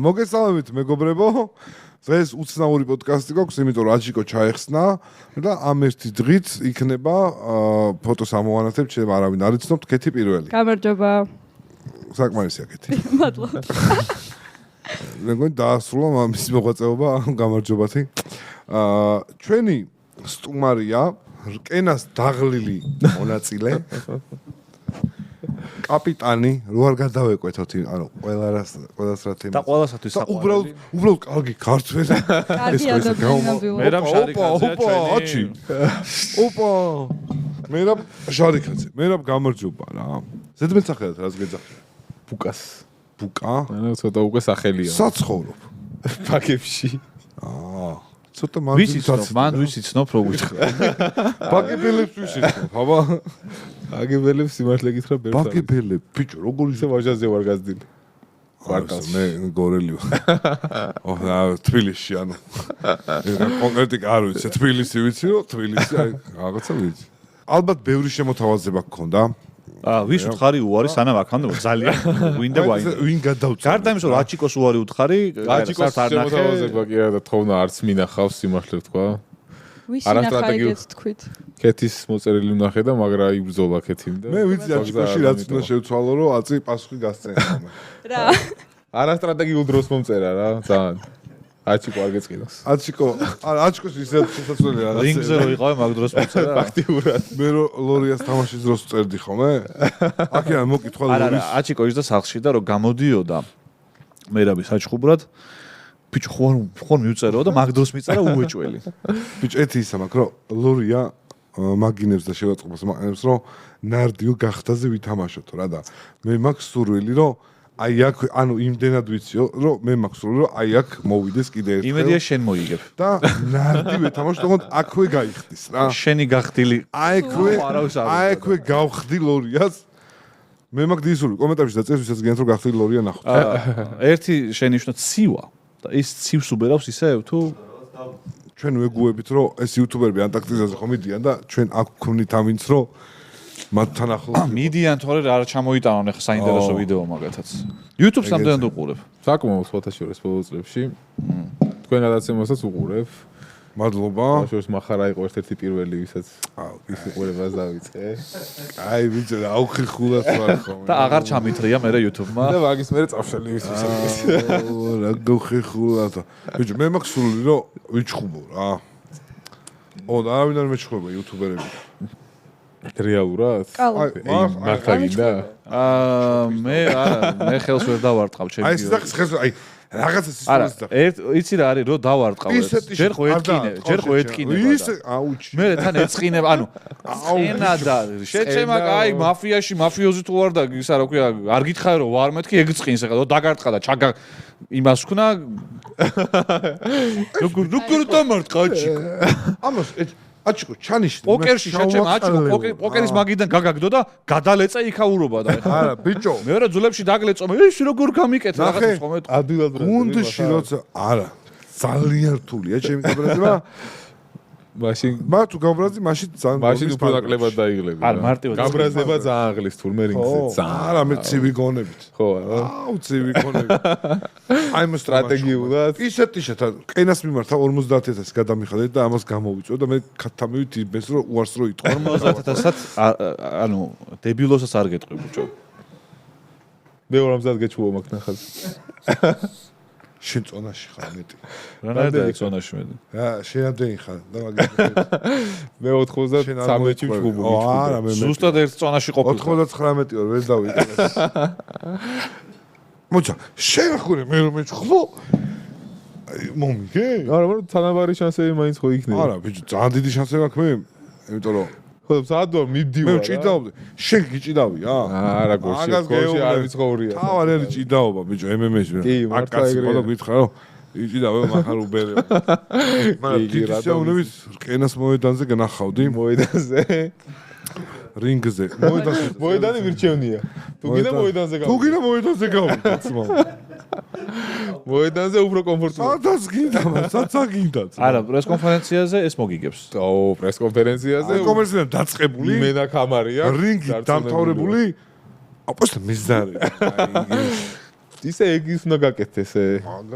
მოგესალმებით მეგობრებო. დღეს უცნაური პოდკასტი გვაქვს, იმიტომ რომ აჩიკო ჩაეხსნა და ამ ერთი დღით იქნება ფოტოს ამოვანათებ, შეიძლება არავინ არ იცნობთ, კეთი პირველი. გამარჯობა. საკმარისია კეთი. მადლობა. მეგონი დაასრულა მის მოღვაწეობა გამარჯობათი. ჩვენი სტუმარია რკენას დაღლილი მონაწილე. კაპიტანი, რო არ გადავეკვეთოთ, ანუ ყველას რა თემა. და ყველასათვის საყვარელი. უბრალოდ კარგი ქართველი. კარგი ადამიანები ვარ. მერაბ შარიკაძეა ჩვენი. ოპა. მერაბ შარიკაძე. მერაბ გამარჯობა რა. ზედმეტსახელად რას გეძახი? ბუკას. ბუკა? ანუ ცოტა უკვე სახელია. საცხოვრობ. პაკებში. ცოტა მან ვიცი ცნობ რო გითხრა. ბაგებელებს ვიცით, აბა. ბაგებელებს სიმართლე გითხრა ბერტა. ბაგებელებ, ბიჭო, როგორ ისე ვაჟაზე ვარ გაზდილი. ვარკას მე გორელი ვარ. თბილისში ანუ. კონკრეტიკა არ ვიცი, თბილისი ვიცი, რომ თბილისი აი რაღაცა ვიცი. ალბათ ბევრი შემოთავაზება გქონდა. ვის უთხარი უარი სანამ აქამდე ძალიან გვინდა გვაინდა. ვინ გადავწა? გარდა იმისა რომ აჩიკოს უარი უთხარი, აჩიკოს შემოთავაზება კი არა და თხოვნა არც მინახავს სიმართლე ვთქვა. ვისი ნახარიგეთ თქვით? კეთის მოწერილი ვნახე და მაგრა იბრძოლა კეთიმ და მე ვიცი აჩიკოში რაც უნდა შევცვალო რომ აწი პასუხი გასცენა. რა. არასტრატეგიულ დროს მომწერა რა, ძალიან. აჩიკო არ გეწყინოს. აჩიკოს ისე შესაძლებელი არა. რინგზე რო იყავე მაგ დროს მომწერა. ფაქტიურად. მე რო ლორიას თამაშის დროს წერდი ხოლმე. აქედან მოკითხვა არა, აჩიკო ის და სახლში და რო გამოდიოდა მერაბი საჩხუბრად ბიჭო ხوار მიუწერო და მაგ დროს მიწერა უეჭველი. ბიჭო ეთი ისა მაქვს რომ ლორია მაგინებს და შევაწყობს მაგინებს რომ ნარდიო გახტაზე ვითამაშოთ რა და მე მაქვს სურვილი რომ აი აქ ანუ იმდენად ვიციო რომ მე მაქვს სურვილი რომ აი აქ მოვიდეს კიდე ერთხელ. იმედია შენ მოიგებ. და ნარდი ვითამაშოთ თქო აქვე გაიხდის რა. შენი გახდილი. აი აქვე გავხდი ლორიას. მე მაქვს დისული კომენტარებში დაწერს ვისაც გინდათ რომ გახდი ლორია ნახოთ. ერთი შენიშვნა ცივა და ის ცივს უბერავს ისევ თუ ჩვენ ვეგუებით რომ ეს იუთუბერები ანტარქტიდაზე ხომ მიდიან და ჩვენ აქ ვქვნით ამინც რომ მათთან ახლოს მიდიან თორე რა ჩამოიტანონ ახლა საინტერესო ვიდეო მაგათაც. YouTube-ს ამდენად უყურებ. საკმაოდ ფოტოშორის ბოლო წლებში. თქვენ გადაცემასაც უყურებ. მადლობა. შორის მახარა იყო ერთ-ერთი პირველი, ვისაც ის უყურებას დავიწყე. აი ბიჭო, აუხიხულად ვარ ხოლმე. და აღარ ჩამითრია მე YouTube-მა. და მაგის მერე წავშალი ვისაც. რა გაუხიხულად. ბიჭო, მე მაქვს სურვილი რომ ვიჩხუბო რა. და არავინ არ მეჩხუბება იუთუბერები. რეალურად? მართლა გინდა? მე ხელს ვერ დავარტყავ ჩემი. აი ეს ხელს აი რაღაცა სისტემის და იცი რა არის რომ დავარტყავ ჯერ ხო ეთკინე მე თან ეწყინება ანუ ენა და შეჩემა აი მაფიაში მაფიოზი თუ ვარ და ისა რა ქვია არ გითხარი რომ ვარ მეთქი ეგწყინს ახლა დაგარტყა და ჩაგა იმას ვქნა როგორ დამარტყა აჩიკო ამას აჩიკო ჩანიშნე პოკერში შეჩემა აჩიკო პოკერის მაგიდან გაგაგდო და გადალეწა იქაურობა და ეხლა არა ბიჭო მეორე ძულებში დაგლეწო მე ის როგორ გამიკეთე რაღაცას ხომ ეთქვა ადვილად გუნდში როცა არა ძალიან რთულია ჩემი გაბრაზება მაშინ თუ გაბრაზი მაშინ ძალიან მაშინ უფრო ნაკლებად დაიღლები არა მარტივად გაბრაზება ძალიან აღლის თურმე რინგზე ძალიან არა მე ცივი გონებით ხო არა ცივი გონებით აი მე სტრატეგიულად ისეთ ყენას მიმართა 50000 გადამიხადეთ და ამას გამოვიწვევ და მე ქათამივით იმეს რომ უარს რო იტყვა 50000-ად ანუ დებილოსაც არ გეტყვი ბიჭო მე 4000 გეჩვევა მაგ ნახაზ შენ წონაში ხარ მეტი. რანაირად წონაში მე? რა, შენამდენი ხარ და მაგას მე 93-ში ვშუბო. არა, მე ზუსტად ერთ წონაში ყოფილი. 99 ვარ, ვერ დავიდე. მოცა, შენ ხურე მე რომ მეჩხუბო. მომიგე? არა, მაგრამ თანაბარი შანსები მაინც ხო იქნება. არა, ბიჭო, ძალიან დიდი შანსები აქვს მე. იმიტომ რომ ხო, სადო მიდივარ. მე ჭიდაობდი. შენ გიჭიდავია? არა, გოში არ ვიცხოვრია. თავარი ჭიდაობა, ბიჭო, MMA-ში. აქ კაცი ყოდა გითხრა რომ იჭიდავე მახარ უბერე. მაგრამ თითქოს რკენას მოედანზე გნახავდი. მოედანზე? რინგზე. მოედანი მირჩევნია. თუ გინდა მოედანზე გავიდე. თუ გინდა მოედანზე გავიდე, ძმა. მოედანზე უფრო კომფორტულია. სადაც გინდა, სადაც გინდა. არა, პრესკონფერენციაზე ეს მოგიგებს. პრესკონფერენციაზე. კომერციიდან დაწყებული. იმენა კამარია. რინგი დამთავრებული. აპოსტა მიზარი. ისე ეგ ის უნდა გაკეთდეს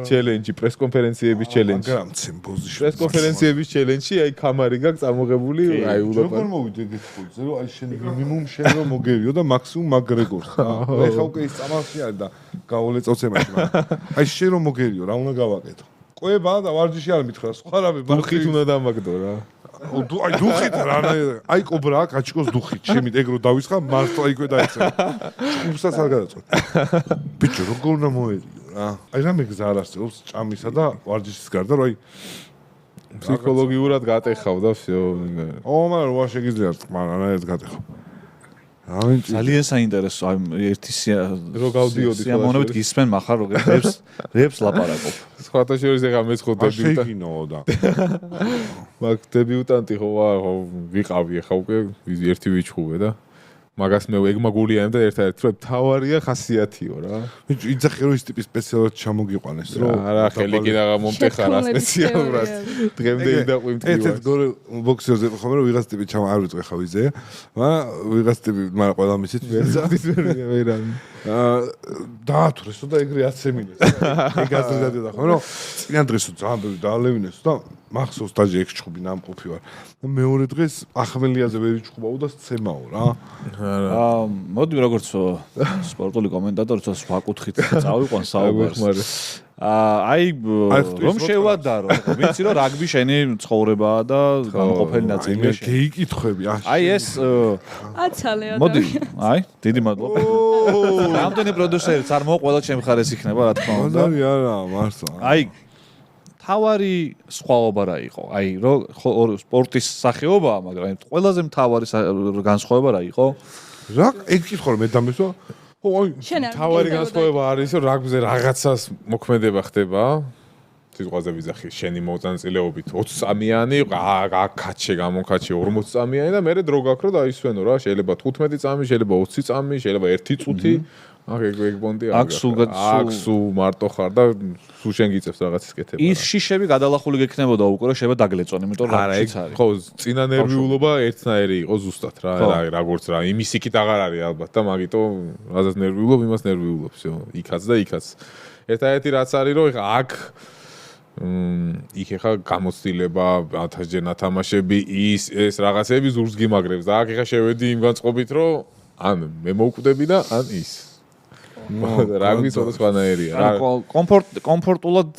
ჩელენჯი, პრესკონფერენციების ჩელენჯი. მაგრამ ცემბოზიში. პრესკონფერენციების ჩელენჯი, აი კამარი გაქვს წამოღებული, აი როგორ მოვიდე გითხულზე, რომ აი შენ მინიმუმ შენ რომ მოგერიო და მაქსიმუმ მაგრეგორს. ეხა უკვე ის წამალში არის და გაოლეწოცებაში, მაგრამ აი შენ რომ მოგერიო, რა უნდა გავაკეთო? ყვება და ვარჯიში არ მითხრა, სხვა რამე დუხით უნდა დამაგდო რა. აი დუხით რა, აი კობრა გაჩიკოს დუხით, შემით ეგ რო დავისხა, მართლა იქვე დაიწერა. ჭუბსაც არ გადაწყვეტ. ბიჭო, როგორ უნდა მოერიო რა? აი რამე გზა არ არსებობს ჭამისა და ვარჯიშის გარდა, რომ აი ფსიქოლოგიურად გატეხავ და всё. მაგრამ რა შეგიძლია თქმა, რანაირად გატეხავ. ძალიან საინტერესო აი ერთი რო გავდიოდი სიამოვნებით გისმენ מחარ როგორ რებს ლაპარაკობ. სხვათა შორის ეხა მე ხო დებიუტანტი და მაგ დებიუტანტი ხო ვიყავი ეხა უკვე ერთი ვიჩხუბე და მაგას მე ეგ მაგულიანებ და ერთ-ერთი რომ თავარია ხასიათიო რა. ბიჭო იძახი რომ ის ტიპის სპეციალურად ჩამოგიყვანეს რომ არა ხელი კიდე მომტეხა რა სპეციალურად დღემდე ინდაყვი მტკივარ. ერთ-ერთ გორე ბოქსერზე ხომ რომ ვიღაც ტიპი არ ვიტყვი ხა ვიზე, მაგრამ ვიღაც ტიპი მაგრამ ყველა მისით ვერან. დაათვრესო და ეგრე აცემინეს. ეგ აზრდადი და ხო რომ წინა დღესო ძალიან ბევრი დაალევინესო და მახსოვს დაჟე ეგ ჩხუბი ნამყოფი ვარ. მეორე დღეს ახმელიაზე ვერ იჩხუბაო და სცემაო რა. მოდი როგორც სპორტული კომენტატორი თავს ვაკუთხით წავიყვან საუბარს. აი რომ შევადარო, ვიცი რომ რაგბი შენი ცხოვრებაა და განყოფელი ნაწილია. გეიკითხები აი ეს აცალე ადამიანი. მოდი, აი, დიდი მადლობა. რამდენი პროდიუსერიც არ მოყოლა ჩემ ხარეს იქნება რა თქმა უნდა. არა, მართლა. აი თავარი სხვაობა რა იყო? აი რომ სპორტის სახეობაა, მაგრამ ყველაზე მთავარი განსხვავება რა იყო? რა ეგ კითხვა რომ მე დამესვა? ხო, აი თავარი განსხვავება არის რომ რაგბიზე რაღაცას მოქმედება ხდება. სიტყვაზე ვიზახი შენი მოწანწილეობით 20 წამიანი, კაჩე გამონკაჩე 40 წამიანი და მე დრო გაქვს რომ დაისვენო რა, შეიძლება 15 წამი, შეიძლება 20 წამი, შეიძლება 1 წუთი. ეგ ბონდი აქვს სულ მარტო ხარ და სულ შენ გიწევს რაღაცის კეთება. ის შიშები გადალახული გექნებოდა უკვე რომ შეიძლება დაგლეწონ, იმიტომ რომ რაშიც არის. ხო, წინა ნერვიულობა ერთნაირი იყო ზუსტად რა, როგორც რა, იმის იქით აღარ არის ალბათ და მაგიტომ რაზეც ნერვიულობ, იმას ნერვიულობ, всё, იქაც და იქაც. ერთ-ერთი რაც არის რომ ეხა აქ იქ ეხა გამოცდილება, 1000-ჯერ ნათამაშები, ეს რაღაცები ზურგს გიმაგრებს და აქ ეხა შევედი იმ განწყობით რომ ან მე მოვკვდები და ან ის რაგბი სხვადასხვანაირია რა. კომფორტულად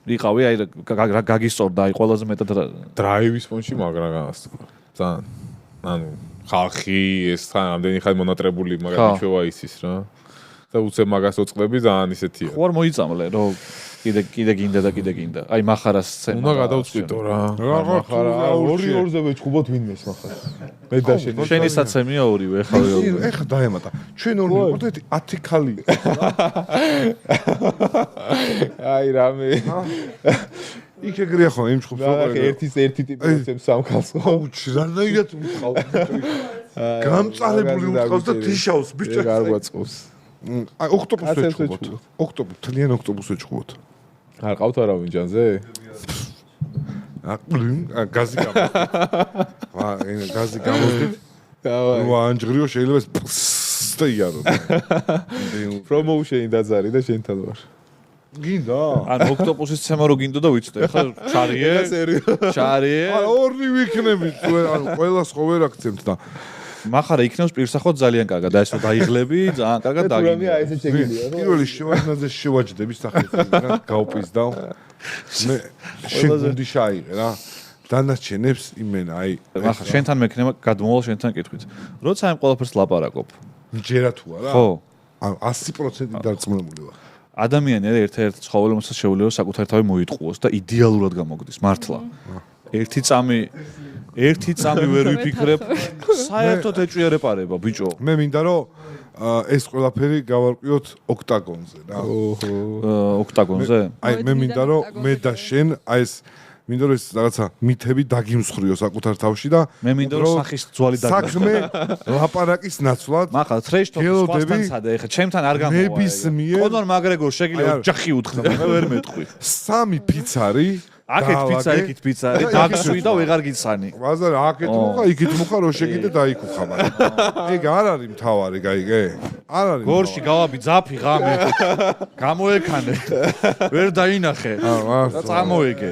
იყავი, აი გაგისწორდა, აი ყველაზე მეტად დრაივის ფონში მაგრა განასწორა. ძალიან ანუ ხალხი ეს რამდენი ხანი მონატრებული მაგრამ მიჩვევა ისის რა. და უცებ მაგას ოწყლები ძალიან ისეთია. ხო არ მოიწამლე რომ კიდე გინდა. აი מחარას სცენა. უნდა გადავწყვიტო რა. מחარა 2-2-ზე ვეჩხუბოთ ვინმეს מחარა. მე და შენი. შენი საცემია ორივე ხა. ეხა დაემატა. ჩვენ ორი ვიყავთ 10 ქალი. აი რამე. იქ ეგრეა ხო იმ ჩხუბს ვიყავ. ერთი ტიპი უცემ სამ ქალს ხო. უჩ რანაირად ვიყავ. გამწარებული ვიყავს და თიშავს ბიჭო. ეგ არ გვაწყობს. აი ოქტოპუსს ვეჩხუბოთ. თლიან ოქტოპუსს ვეჩხუბოთ. არ ყავთ არავინ ჯანზე? გაზი გამოსდით. გაზი გამოსდით. რა ანჯრიო შეიძლება და იარო. პრომოუშენი დაძარი და შენთან ვარ. გინდა? ან ოქტოპუსის ცემა რო გინდა და ვიცოდე, ხა ჩარიე? ჩარიე? არა, ორი ვიქნებით, ანუ ყველას ხო ვერ აქცევთ და מחარა იქნევს პირსახოთ ძალიან კარგად, და ესო დაიღლები, ძალიან კარგად დაგინდა. თუ რამე აი ესე შეგიძლია, რა? პირველი შევაჯნაზე შევაჯდები სახელმწიფო, გავპიზდავ. მე შეგვდი შაიღე რა. დანარჩენებს იმენა, აი, ახლა შენთან მექნება გადმოვალ შენთან კითხვით. როცა ამ ყველაფერს ლაპარაკობ. მჯერა თუ არა? ხო. ანუ 100% დარწმუნებული ვარ. ადამიანი არის ერთ-ერთი ცხოველი, რომელსაც შეუძლია საკუთარი თავი მოიტყუოს და იდეალურად გამოგდის, მართლა. ერთი წამი ვერ ვიფიქრებ, საერთოდ ეჭვიარეპარება, ბიჭო. მე მინდა რომ ეს ყველაფერი გავარკვიოთ ოქტაგონზე რა. ოქტაგონზე? აი მე მინდა რომ მე და შენ აი ეს მინდა რომ ეს რაღაცა მითები დაგიმსხვრიო საკუთარ თავში და მე მინდა რომ სახის ძვალი დაგიმსხვრიო. საქმე ლაპარაკის ნაცვლად. მახლა ტრეშ-ტოკის სხვასთან სადა, ეხა ჩემთან არ გამოვა. ნებისმიერ კონორ მაგრეგორ შეგიძლია ოჯახი უთხრა, მე ვერ მეტყვი. 3 ფიცარი აქეთ პიცა, იქით პიცა, დაგსვი და ვეღარ გიცანი. ბაზარი აქეთ მოხა, იქით მოხა, რო შეგიდე დაიკუხა მაგრამ. ეგ არ არის მთავარი, გაიგე? არ არის. გორში გავაბი ძაფი ღამე. გამოეკანე. ვერ დაინახე. და წამოიგე.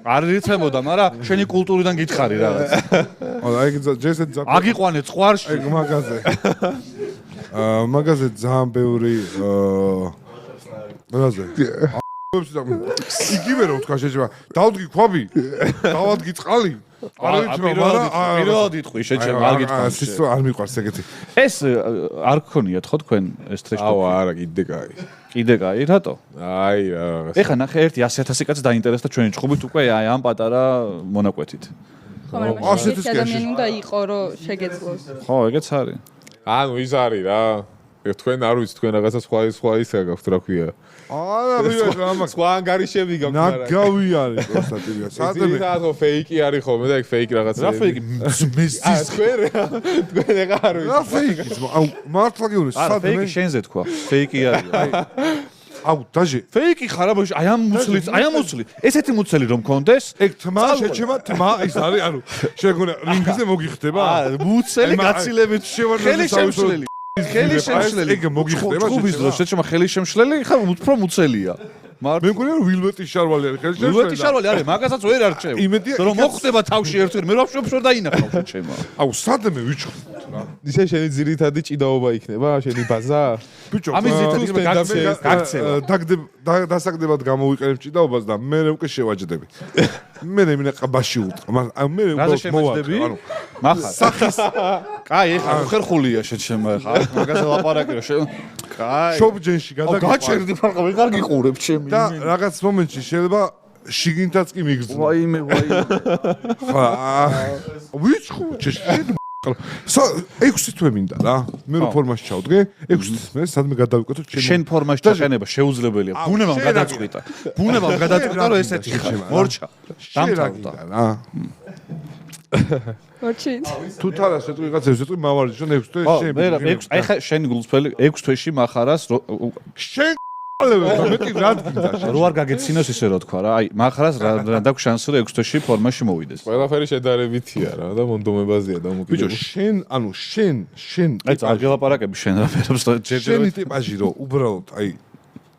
არ რიცემოდა, მაგრამ შენი კულტურიდან გითხარი რაღაც. აი ეგ ჯესეთ ძაფი. აგიყვანე წყვარში. ეგ მაგაზე. მაგაზე ძალიან ბევრი რაზე იგივე რომ თქვა შეჭება დავდგი ქვაბი დავადგი წყალი პირველად იტყვი შეჭება არ გიტყვი სისტო არ მიყვარს ეგეთი ეს არ გქონიათ ხო თქვენ ეს ტრეშტოკი აუ არა კიდე კაი რატო აი რაღაც ეხა ნახე ერთი 100,000 კაცი დაინტერესდა ჩვენი ჭუბით უკვე აი ამ პატარა მონაკვეთით ხო მაგრამ ეს ადამიანი უნდა იყო რომ შეგეძლოს ხო ეგეც არის ანუ ის არის რა თქვენ არ ვიცით თქვენ რაღაცა სხვა ისაა გაქვთ რა ქვია არა მივეც რა მაგ სხვა ანგარიშები გაქვთ რა ნაგავი არის კონსტატირია სადმე საერთოდ ფეიკი არის ხოლმე და ეგ ფეიკი რაღაცა რა ფეიკი მესის თქვენ ეგ არ ვიცით რა ფეიკი აუ მართლა გეუბნები არა ფეიკი შენზე თქვა ფეიკი არის აუ დაჟე ფეიკი ხარ აბა აი ამ მუცლი ესეთი მუცელი რომ კონდეს ეგ თმა შეჩემა თმა ის არის ანუ შეგონა რინგზე მოგიხდება მუცელი გაცილებით ხელი შემშლელი ხელი შემშლელი ეგ მოგიხდება ჭუბის დროს შეჩემა ხელი შემშლელი ხა უფრო მუცელია მე მგონია რომ ვილვეტის შარვალი არის ხელი შემშლელი ვილვეტის შარვალი არის მაგასაც ვერ არჩევ რომ მოხდება თავში ერთ-ერთ მე ვაფშე დაინახავ შეჩემა აუ სადმე ვიჩხოთ რა ისე შენი ძირითადი ჭიდაობა იქნება შენი ბაზა ბიჭო ამის ძირითადი გაქცევა დასაგდებად გამოვიყენებ ჭიდაობას და მე უკვე შევაჯდები მე მინაყაბაში უტყ მაგრამ მე უკვე მოვაყრე ანუ მახარ სახის კაი ეხა ხერხულია შეჩემა ეხა მაგაზე ლაპარაკირო კაი შობჯენში გაჩერდი ფარყა ვეღარ გიყურებ ჩემი და რაღაც მომენტში შეიძლება შიგინთაც კი მიგზნო ვაიმე ვიჩხუ 6 თვე მინდა რა მე რო ფორმაში ჩავდგე 6 თვე სადმე გადავიკეთო შენ ფორმაში ჩაყენება შეუძლებელია ბუნებამ გადაწყვიტა რომ ესეთი ხარ მორჩა დამთავრდა რა მორჩი თუ თარას ეტყვი ვიღაცებს ეტყვი მავარჯიშონ 6 თვე შენ აი ხა შენი გულწრფელი 6 თვეში მახარას შენ მეტი რად გინდა რო არ გაგეცინოს ისე რო თქვა რა აი მახარას რა დაქვს შანსი რომ 6 თვეში ფორმაში მოვიდეს ყველაფერი შედარებითია რა და მონდომებაზეა დამოკიდებული ბიჭო შენ ანუ შენ აი წარგელაპარაკები შენ რა ფერებს შენი ტიპაჟი რო უბრალოდ აი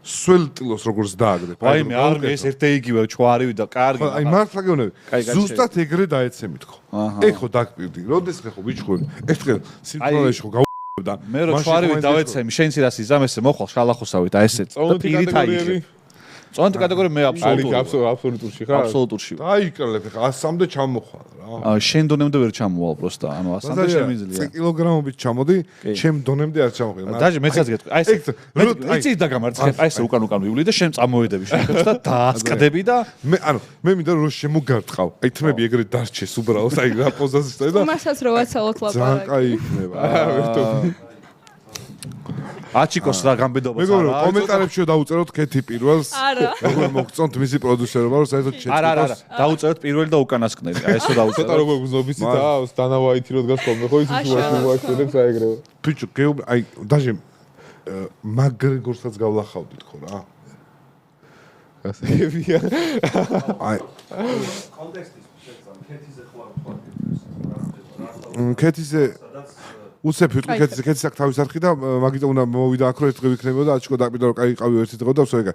სველტილოს როგორც დააგდებ აი მე არ ეს ერთ იგივე ჩვარივი და კარგი აი მართლა გეუბნები ზუსტად ეგრე დაეცემით ხო ეგ ხო დაგპირდი როდეს ხო ბიჭო ეს დღე სიმწრალეში ხო და მე რო ჩვარივი დავეცემი შენ სირას იზამესე მოხვალ შალახოსავით აი ესე პირით აიღე წონტი კატეგორია მე აბსოლუტურში ხარ აბსოლუტურში დაიკრლებ ხა 100-მდე ჩამოხვალ რა შენ დონემდე ვერ ჩამოვალ პროსტა ანუ 100-მდე შემიძლია 10 კილოგრამობით ჩამოდი ჩემ დონემდე არ ჩამოხვალ დაჟე მეცაც გეტყვი აი ესე იცი და გამარცხე აი ესე უკან ვივლი და შენ წამოვედები შეხებს და დაასკდები და მე ანუ მე მინდა რომ შემოგარტყავ აი თმები ეგრე დარჩეს უბრალოდ აი რა პოზაზე სტე და მასაც რო ვაცალოთ ლაპარაკი ძალიან კაი იქნება აჩიკოს რა გამბედობა მეგობრებო კომენტარებში დაუწეროთ ქეთი პირველს არა როგორ მოგწონთ მისი პროდიუსერობა რომ საერთოდ შეჭიდოს არა დაუწეროთ პირველი და უკანასკნელი აი ესო დაუწეროთ ცოტა როგორ გზნობიცი და დანავაითი რო დგას ხოლმე ხო ის უაშენებს აეგრევა ბიჭო გეუბნები აი დაჟე მაგრეგორსაც გავლახავდით ხო რა ასეებია აი ქეთიზე უცებ ვიტყვი ქეთის აქ თავის არხი და მაგიტო უნდა მოვიდა აქ რომ ერთ დღე ვიქნებოდა და აჩქო დაპირდა რომ კაი ყავი ერთი დღე და ვსო ეგა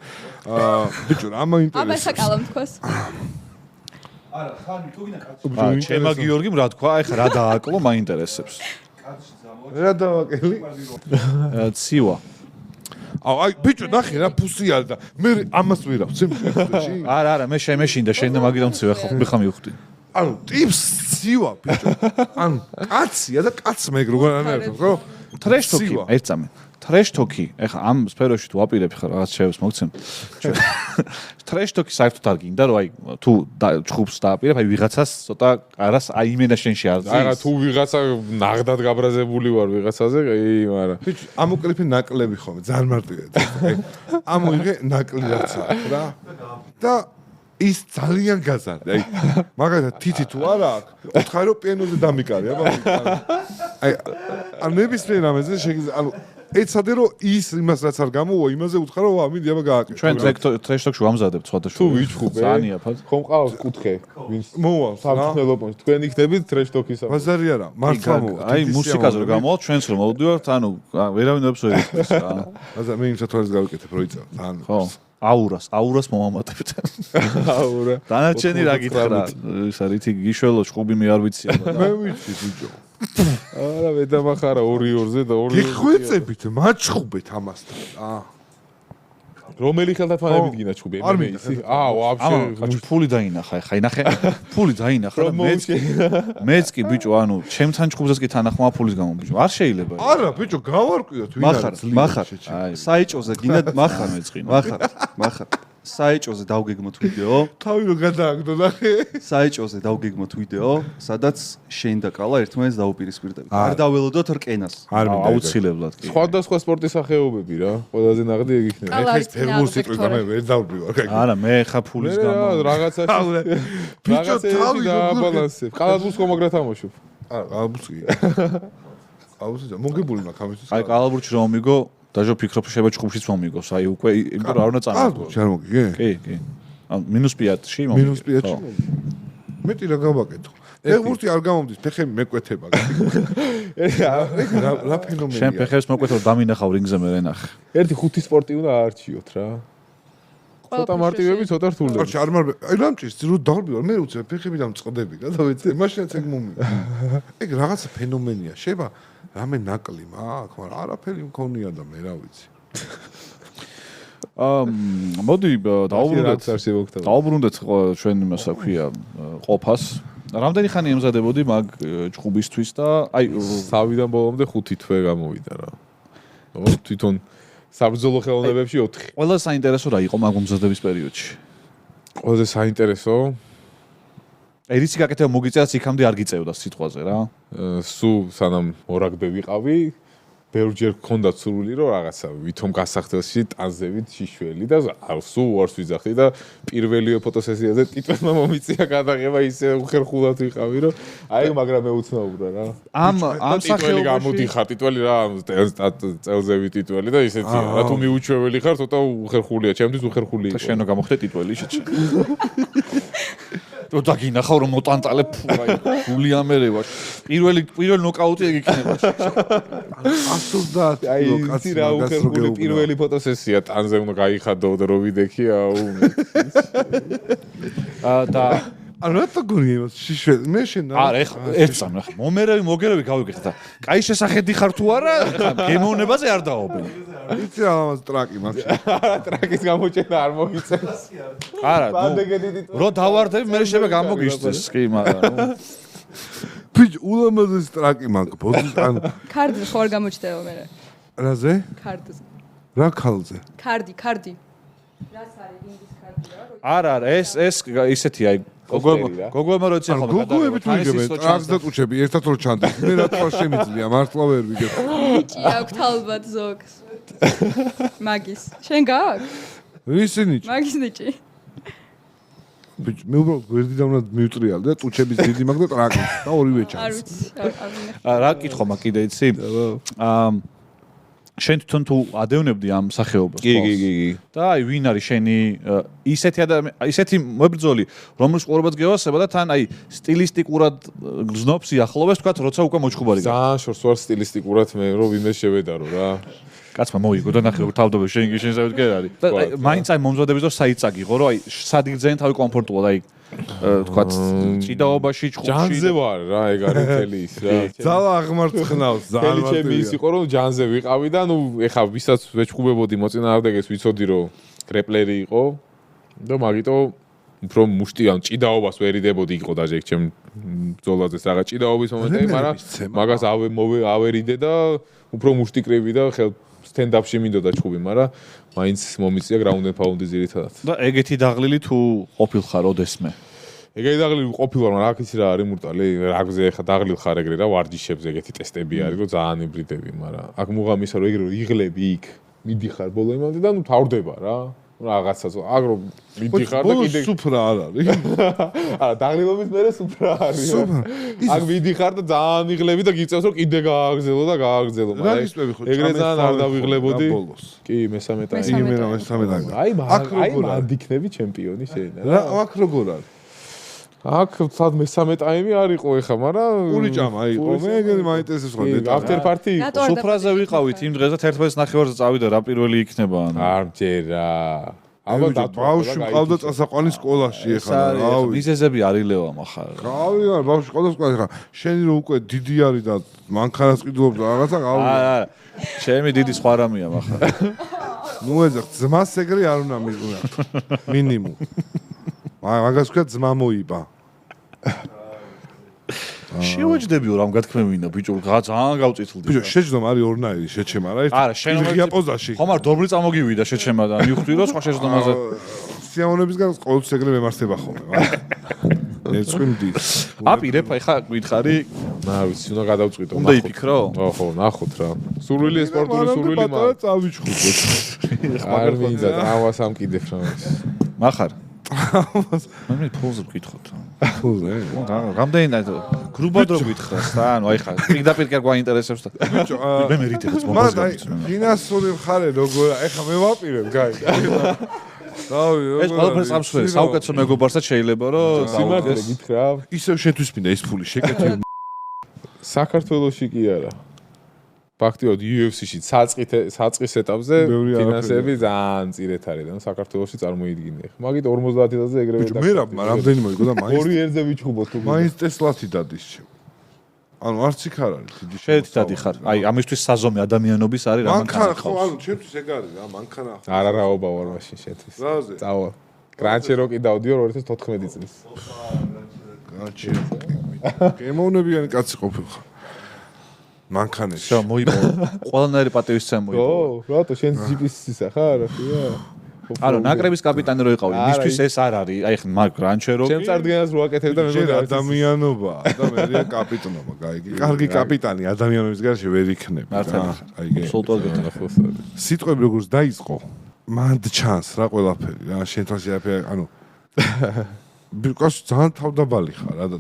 ბიჭო რა მაინტერესებს აბა საკალამ თქოს არა ხანი თუ გინდა კაცი ჩემა გიორგიმ რა თქვა აი ხა რა დააკლო მაინტერესებს რა დავაკელი ცივა აი ბიჭო ნახე რა ფუსი არის და მე ამას ვირავ სიმხეში არა მე შემეშინდა შენ და მაგიდან მცივე ხა მივხვდი ანუ ტიპს ცივა ბიჭო ანუ კაცია და კაცს მე როგორ ანერგო ხო ტრეშტოკი ერთამე ტრეშტოკი ეხა ამ სფეროში თუ აპირებ ხარ რაღაც შევს მოგცემ ტრეშტოკი საერთოდ არ გინდა რომ აი თუ ჩხუბს დააპირებ აი ვიღაცას ცოტა არას აიმენა შენში არ ზის არა თუ ვიღაცა ნაღდად გაბრაზებული ვარ ვიღაცაზე აი მაგრამ ბიჭო ამოკლიფი ნაკლები ხომ ძალიან მარტივია ამოიღე ნაკლი რაც აქვს რა და ის ძალიან გაზარდა აი მაგალითად თითი თუ არა აქვს უთხარი რომ პიანოზე დამიკარი აბა აი ნებისმიერ ამაზე ანუ ეცადე რომ ის იმას რაც არ გამოვა, იმაზე უთხრა რომ ამინდი აბა გააკეთე. ჩვენ ტრეშტოქში ვამზადებთ სხვადასხვა. თუ ვიჩხუბე. ძალიან იაფად. ხომ ყავს კუთხე. ვინც მოვალ სამწუხნელო პონჩი. თქვენ იქნებით ტრეშტოქის. ბაზარი არა, მართლა მოვა. აი მუსიკაზე რომ გამოვალ, ჩვენც რომ მოვდივართ, ანუ ვერავინ ვერ შეგვიძლია რა. ბაზარი მე იმ სათავეს გავიკეთებ რო იწა. თან. ხო. აურას მომამატებთ. აურა. დანარჩენი რა გითხრა? ის არის გიშველო ჭუბი მე არ ვიცი აბა. მე ვიცი ბიჭო. არა მე დამახარა 2-2-ზე და 2-2. გიხვეწებით, მაჩხუბეთ ამასთან. რომელი ხელთათმანებით გინდა ჭუბი? მე ისი? ვაფშე ფული დაინახა, ხა ინახე. ფული დაინახა და მეც კი ბიჭო, ანუ ჩემთან ჭუბზეც კი თანახმა ფულის გამო ბიჭო. არ შეიძლება. არა ბიჭო, გავარკვიოთ ვინ არის ძლივი. მახარ. აი, საიჭოზე გინდა მახარ მეწყინო. მახარ. საიჭოზე დავგეგმოთ ვიდეო. თავი რო გადააგდო ნახე. საიჭოზე დავგეგმოთ ვიდეო, სადაც შენ და კალა ერთმანეთს დაუპირისპირდებით. არ დაველოდოთ რკენას. აუცილებლად კი. სხვადასხვა სპორტის სახეობები რა. ყველაზე ნაღდი ეგ იქნება. ეხა ფეგმურ სიტყვით და მე ვერ დავბივარ. არა, მე ხა ფულის გამო. რაღაცაში. ბიჭო თავი დააბალანსებ. კალათბურთს ხომ აგრა თამაშობ? არა, კალათბურთი. კალათბურთი მოგებული მაქვს ამისთვის. აი კალათბურთში რომ მიგო დაჟო ფიქრობ შეიძლება ჭუბშიც მომიგოს. აი უკვე იმიტომ რა უნდა წამოგვიყვე. კალათბურთში არ მოგიგე? კი. ანუ -5-ში მომიგე. -5-ში. მეტი რა გავაკეთო. ფეხბურთი არ გამომდის, ფეხები მეკვეთება. რა ფენომენია. შენ ფეხებს მოკვეთო დამინახავ რინგზე მე ნახე. ერთი 5 სპორტი უნდა აარჩიოთ რა. ცოტა მარტივები, ცოტა რთულები. ხარჩ არ მარბე. აი რამჭის რო დავბივარ, მე უცებ ფეხები დამწყდები რა, დავეცე. მაშინაც ეგ მომიგე. ეგ რაღაცა ფენომენია. შეიძლება რამე ნაკლი მაქვს, მაგრამ არაფერი მქონია და მე რა ვიცი. მოდი დაუბრუნდეთ ჩვენ იმას აქვია ყოფას. რამდენი ხანი ემზადებოდი მაგ ჭუბისთვის და აი სავიდან ბოლომდე 5 თვე გამოვიდა რა. თვითონ საბრძოლო ხელოვნებებში 4. ყველა საინტერესო რა იყო მაგ მომზადების პერიოდში? ყველაზე საინტერესო ერიცი გაკეთება მოგიწევს იქამდე არ გიწევდა სიტყვაზე რა. სულ სანამ ორაგბე ვიყავი, ბევრჯერ გქონდა სურვილი რომ რაღაცა ვითომ გასახდელში ტანზევით შიშველი და სულ ვარს ვიძახდი და პირველივე ფოტოსესიაზე ტიტველმა მომიწია გადაღება ისე უხერხულად ვიყავი რომ აი მაგრამ მეუცნაურა რა. ამ ტიტველი გამოდიხარ, ტიტველი რა წელზევი ტიტველი და ისეთი რა თუ მიუჩვეველი ხარ, ცოტა უხერხულია, ჩემთვის უხერხული იყო. და შენო გამოხდე ტიტველი შეჭე. თუ დაგინახავ რომ მოტანტალებ ფული ამერევა. პირველი ნოკაუტი ეგ იქნება. 130 აი იცი რა უხერხული პირველი ფოტოსესია ტანზე უნდა გაიხადო და რო ვიდექი აუ და არა რატო გონია შიშველი მე შენ არა ეხა ერთსამ ნახე მომერევი გავიგეთ და კაი შესახედი ხარ თუ არა ეხა გემოვნებაზე არ დაობენ იცი რა ამას ტრაკი მაქვს არა ტრაკის გამოჩენა არ მოიწევს არა რო დავარდები მე შეიძლება გამოგიშდეს კი მაგრამ ბიჭ ულამაზეს ტრაკი მაქვს ბოდიშ ან კარდი ხო არ გამოჩდება მე რაზე კარდზე რა ქალზე კარდი რაც არის ინდის კარდი რა არა ეს ისეთი აი გოგოებმა როცა ხოლმე გოგოებით ვიგებენ ტრაკს და ტუჩები ერთად რო ჩანდა მე რა თქმა შემიძლია მართლა ვერ ვიგებ ნიჭი აქვს ალბათ ზოგს მაგის შენ გაქვს ვისი ნიჭი მაგის ნიჭი ბიჭ მე უბრალოდ გვერდიდან უნდა მივწრიალ და ტუჩების დიდი მაქვს და ტრაკი და ორივე ჩანს არ ვიცი რა კითხვა მაგ კიდე იცი შენ თვითონ თუ ადევნებდი ამ სახეობას კი და აი ვინ არის შენი ისეთი მებრძოლი რომლის ყურებაც გევასება და თან აი სტილისტიკურად გზნობს იახლოვეს თქვა როცა უკვე მოჩხუბარი ძალიან შორს ვარ სტილისტიკურად მე რომ ვინმე შევედარო რა კაცმა მოიგო და ნახე როგორ თავდობე შენ შევედ კი არის და მაინც აი მომზადების დრო საიცაგიღო რომ აი სადიგძენ თავი კომფორტულად აი თქვა ჭიდაობაში ჭხუბში ჯანზე ვარ რა ეგ არის მთელი ის რა ძალა აღმარცხნავს ძალიან ჩემი ის იყო რომ ჯანზე ვიყავი და ნუ ეხა ვისაც ვეჭხუბებოდი მოწინააღმდეგეს ვიცოდი რომ კრეპლერი იყო და მაგიტო უფრო მუშტი ან ჭიდაობას ვერიდებოდი იყო დაჟე ჩემ ბრძოლაზე რაღაც ჭიდაობის მომენტები მაგრამ მაგას ავერიდე და უფრო მუშტიკრივი და ხელ სტენდაპში მინდოდა ჭუბი, მაგრამ მაინც მომიწია გრაუნდ ენ ფაუნდი ძირითადად. და ეგეთი დაღლილი თუ ყოფილხარ ოდესმე? ეგეთი დაღლილი ყოფილვარ, მაგრამ აქ იცი რა არის მურტალი, რაგზე ხა დაღლილ ხარ ეგრე რა, ვარჯიშებზე ეგეთი ტესტები არის, რომ ძალიან იბრიდები, მაგრამ აქ მუღამისა რომ ეგრე იღლები იქ, მიდიხარ ბოლო იმამდე და ნუ თავდება რა. რაღაცა აგრო მიდიხარ და კიდე სუფრა არ არის. არა, დაღლილობის მერე სუფრა არის. აქ მიდიხარ და ძალიან იღლები და გიწევს რომ კიდე გააგრძელო და გააგრძელო. ეგრე ძალიან არ დავიღლებოდი. კი, მესამე ტაიმი. იმენა მესამე ტაიმი. აი მან იქნები ჩემპიონი შენ. რა აქ როგორ არის? აქ თად მესამე ტაიმი არ იყო ეხა, მაგრამ პური ჭამა იყო. მე ეგრე მაინტერესებს ხო დეტალი. after party იყო. სუფრაზე ვიყავით იმ დღეს და 11:30-ზე წავიდა რა პირველი იქნება ანუ. არ მჯერა. აბა ბავშვი მყავდა წასაყვანი სკოლაში ეხლა რავი. მიზეზები არ ილევა מחარ. რავი არა ბავშვი ყავდა სკოლაში ეხლა შენი რო უკვე დიდი არის და მანქანას ყიდულობდა რაღაცა რავი. არა. ჩემი დიდი სხვა რამეა מחარ. ნუ ეძახ ძმას ეგრე არ უნდა მიყურა. მინიმუმ. მაგას ვქვა ძმა მოიბა. შევაჯდებიო რამ გათქმევინა ბიჭო ძალიან გავწითლდი. ბიჭო შეჯდომ არის ორნაირი შეჩემა რა ერთი. არა შენობა პოზაში. ხომ არ დობრი წამოგივიდა შეჩემა და მივხვდი რომ სხვა შეჯდომაზე. სიამოვნებისგან ყოველთვის ეგრე მემართება ხოლმე. ეცხვი მდის. აპირებ ახლა გითხარი ნა ვიცი უნდა გადავწყვიტო. უნდა იფიქრო? ხო, ნახოთ რა. სურვილი სპორტული სურვილი მან წავიჩხუბო. არ მინდა ამას ამ კიდევ რა. מחარ. მე ფულზე ვკითხოთ. ფულზე? რამდენი გრუბად რო გითხრას და ანუ აი ხა პირდაპირ კი არ გვაინტერესებს და ბიჭო მე მერიტებს მაგრამ აი ფინანსური მხარე როგორ ეხა მე ვაპირებ გაიგე. რავი ეს ყველაფერს ამსვლელი საუკეთესო მეგობარსაც შეიძლება რომ სიმართლე გითხრა? ისევ შენთვის მინდა ეს ფული შეკეთე. საქართველოში კი არა. ფაქტიოდ UFC-ში საწყის ეტაპზე ფინანსები ძალიან წირეთ არის და საქართველოში წარმოიდგინე. მაგით 50,000-ზე ეგრევე ბიჭო მე რამდენი მოიგო და მაინც ორი ერთზე ვიჩხუბოთ თუ მაინც ტესლათი დადის. ანუ არც იქ არ არის დიდი შეედი დადიხარ. აი ამისთვის საზომი ადამიანობის არის რა მანქანა ხო ანუ ჩემთვის ეგ არის რა მანქანა. არა რაობა ვარ მაშინ შეთვის. რაზე? წავა. კრანჩეროკი დავდიო 2014 წლის. კრანჩეროკი. გემოვნებიანი კაცი ყოფილ ხარ. მანქანაში. შო მოიპო. ყველანაირი პატივისცემა მოიპო. ო, რატო შენ GPS-ისა ხარ? ხია. ანუ ნაკრების კაპიტანი რო იყავი, მისთვის ეს არ არის. აი ხა მაგ გრანჩეროკი. ჩემ წარდგენას რო აკეთებ და მე მეგონა ადამიანობა და მერია კაპიტანობა, გაიგე. კარგი კაპიტანი ადამიანების გარშე ვერ იქნება. აიგე. სულტად გეთახოს. სიტყვები როგორც დაიწყო, მანდ ჩანს რა ყველაფერი რა შენ თავს იაფე ანუ ბიკოს ძალიან თავდაბალი ხარ რა და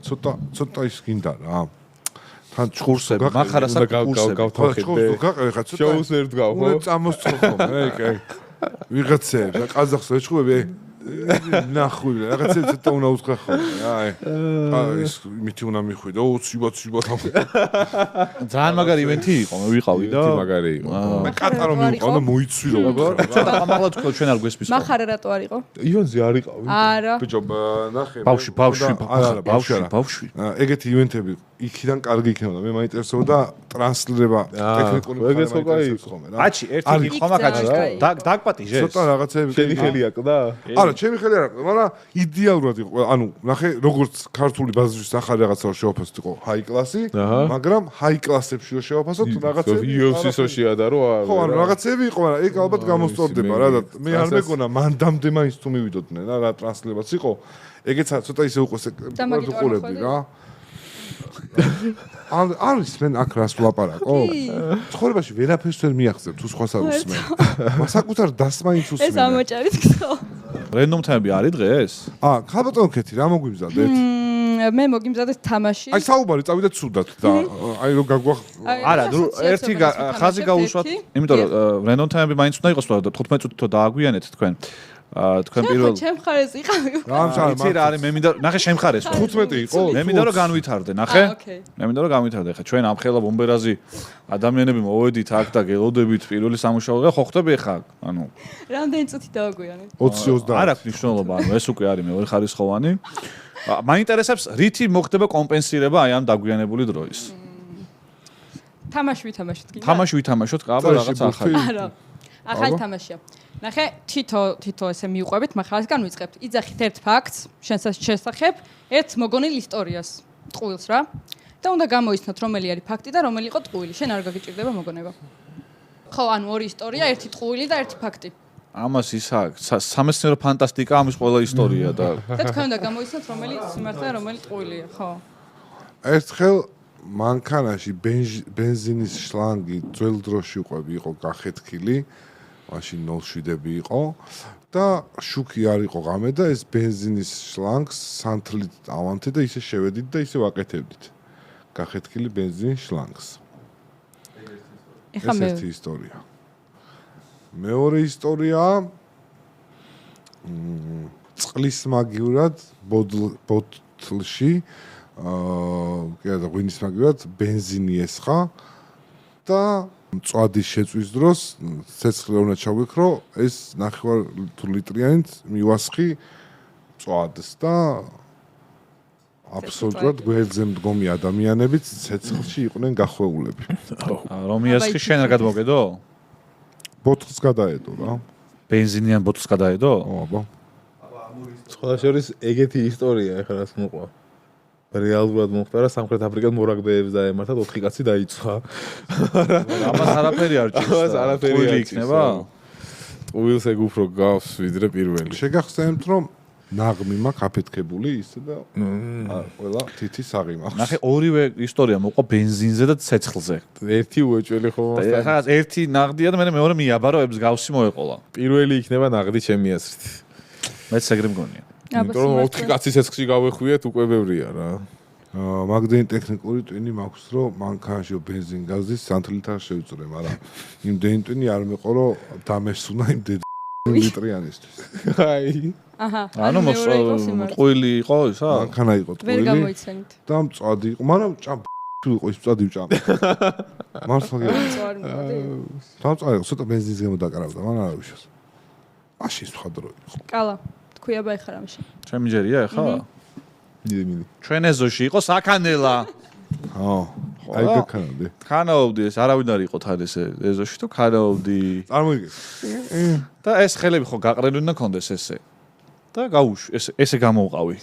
ცოტა ის გინდა რა. თან ჩხურსები מחარასა გავთავხედე. შოუს ერთ გავ ხო? უნდა წამოსწრო ხოლმე, აი. ვიღაცებს და ყაზახს ეჩხუბები ნახვილი რაღაცა ცოტა უნდა უთხრა ხოლმე აი ის მითი უნდა მიხვიდო უციბად ძალიან მაგარი ივენთი იყო მე ვიყავი და მაგარი იყო მე კატარო მივიყავ და მოიცვილო ცოტა ამაღლა თქვა ჩვენ არ გვესმის ხო מחარა რატო არ იყო ივანზე არ იყავი არა ბიჭო ნახე ბავშვი ეგეთი ივენთები იქიდან კარგი იქნება მე მაინტერესებოდა ტრანსლირება ტექნიკური ეგეც ხო კაი ხოლმე რა აჩი ერთი ხომ აკაჩი დაგპატიჟე ცოტა რაღაცები შენი ხელი აკდა არა ჩემი ხელი არ აქვს მაგრამ იდეალურად იყო ანუ ნახე როგორც ქართული ბაზრის ახალი რაღაცა შევაფასოთ იყო ჰაი კლასი მაგრამ ჰაი კლასებში რო შევაფასოთ რაღაცები UFC-ში ადარო ხო ანუ რაღაცები იყო მაგრამ ეგ ალბათ გამოსწორდება რა და მე არ მეგონა მანდამდე მაინც თუ მივიდოდნენ რა ტრანსლირებაც იყო ეგეც ცოტა ისე უკვე უყურები რა არის მე აქ რას ვლაპარაკო? ცხოვრებაში ვერაფერს ვერ მიახსენებ თუ სხვას არ უსმენ. საკუთარ დასმაინც უსმენ. ეს ამოჭარით გქო. რენდომთები არის დღეს? ხალბატონ ქეთი რა მოგვიმზადეთ? მე მოგიმზადეთ თამაში. აი საუბარი წავიდა ცუდად და აი რო გაგვახ არა ერთი ხაზი გაუშვათ იმიტომ რომ რენდომთები მაინც უნდა იყოს 15 წუთით თუ დააგვიანეთ თქვენ თქვენ პირველ ჩემ ხარეს იყავი უკვე. იცი რა არის მე მინდა ნახე შემხარეს 15 იყო. მე მინდა რომ განვითარდე ნახე. მე მინდა რომ განვითარდე ხა ჩვენ ამ ხელა ბომბერაზი ადამიანები მოვედით აქ და გელოდებით პირველი სამუშაო და ხო ხტები ხა ანუ რამდენი წუთი დააგვიანეთ? 20-30. არ აქვს მნიშვნელობა ანუ ეს უკვე არის მეორე ხარისხოვანი. მაინტერესებს რითი მოხდება კომპენსირება აი ამ დაგვიანებული დროის. თამაში ვითამაშოთ კიდე? თამაში ვითამაშოთ ყაბა რაღაც ახალი. არა. ახალი თამაშია. ნახე, თითო ესე მიუყვებით, მაგალითად ვიწყებთ. იძახით ერთ ფაქტს, შესახებ, ერთ მოგონილ ისტორიას, ტყუილს რა. და უნდა გამოიცნოთ, რომელი არის ფაქტი და რომელი იყო ტყუილი. შენ არ გაგიჭირდება მოგონება. ხო, ანუ ორი ისტორია, ერთი ტყუილი და ერთი ფაქტი. ამას ის აქვს სამეცნიერო ფანტასტიკა ამის ყველა ისტორია და თქვენ უნდა გამოიცნოთ, რომელი სიმართლე, რომელი ტყუილია, ხო? ერთხელ მანქანაში ბენზინის შლანგი ძველ დროში უყვები იყო გახეთქილი მაშინ 0-7 იყო და შუქი არ იყო ღამე და ეს ბენზინის შლანგს სანთლით ავანთე და ისე შევედით და ისე ვაკეთებდით. გახეთქილი ბენზინის შლანგს. ეხლა ეს ერთი ისტორია. მეორე ისტორია წყლის მაგივრად ბოთლში ღვინის მაგივრად ბენზინი ესხა და მწვადის შეწვის დროს ცეცხლი უნდა ჩავიქრო ეს 9 ლიტრიანით მივასხი მწვადს და აბსოლუტურად გვერდზე მდგომი ადამიანებიც ცეცხლში იყვნენ გახვეულები. რომ იასხი შენ რა გადმოგედო? ბოთლს გადაედო რა. ბენზინიან ბოთლს გადაედო? აბა. სხვა შორის ეგეთი ისტორია ეხლა რას მოყვა. რეალურად მოხდა რა სამხრეთ აფრიკას მორაგბეებს დაემართათ 4 კაცი დაიცვა. ამას არაფერი არ ჭირს. ამას არაფერი არ იქნება. ტყუილს ეგ უფრო გავს ვიდრე პირველი. შეგახსენებთ რომ ნაღმი მაქვს აფეთქებული ისე და ყველა თითი საღი მაქვს. ნახე ორივე ისტორია მოყვა ბენზინზე და ცეცხლზე. ერთი უეჭველი ხო და ხა ერთი ნაღდია და მეორე მიაბარო ებს გავსი მოეყოლა. პირველი იქნება ნაღდი ჩემი აზრით. მეც ეგრე მგონია. იმიტომ რომ 4 კაცი ცეცხლში გავეხვიეთ უკვე ბევრია რა. მაგდენი ტექნიკური ტვინი მაქვს რომ მანქანაში ბენზინ გაზის სანთლით არ შევწრე, მაგრამ იმდენი ტვინი არ მეყო რომ დამესუნა იმ ლიტრიანისთვის. აი. აჰა. ანუ მწყვილი იყო ისა? მანქანა იყო ვერ ტყუილი გამოიცენით. და მწვადი იყო, მაგრამ იყო ის მწვადი ვჭამ. მართლა დამწვარი ცოტა ბენზინს გამო დაკრავდა, მაგრამ არ ვიშოს. მაშინ სხვა დრო იყო. კალა, თქვია ბაიხარ ამაში. ჩემი ჯერია ახლა? მიდი. ჩვენ ეზოში იყო საქანელა. ხო. აი გაქანავდი. ქანაობდი ეს არავინ არ იყო თან ეს ეზოში თუ ქანაობდი. წარმოიგე. და ეს ხელები ხო გაყრელი უნდა კონდეს ესე. და გაუშვი ესე გამოვყავი.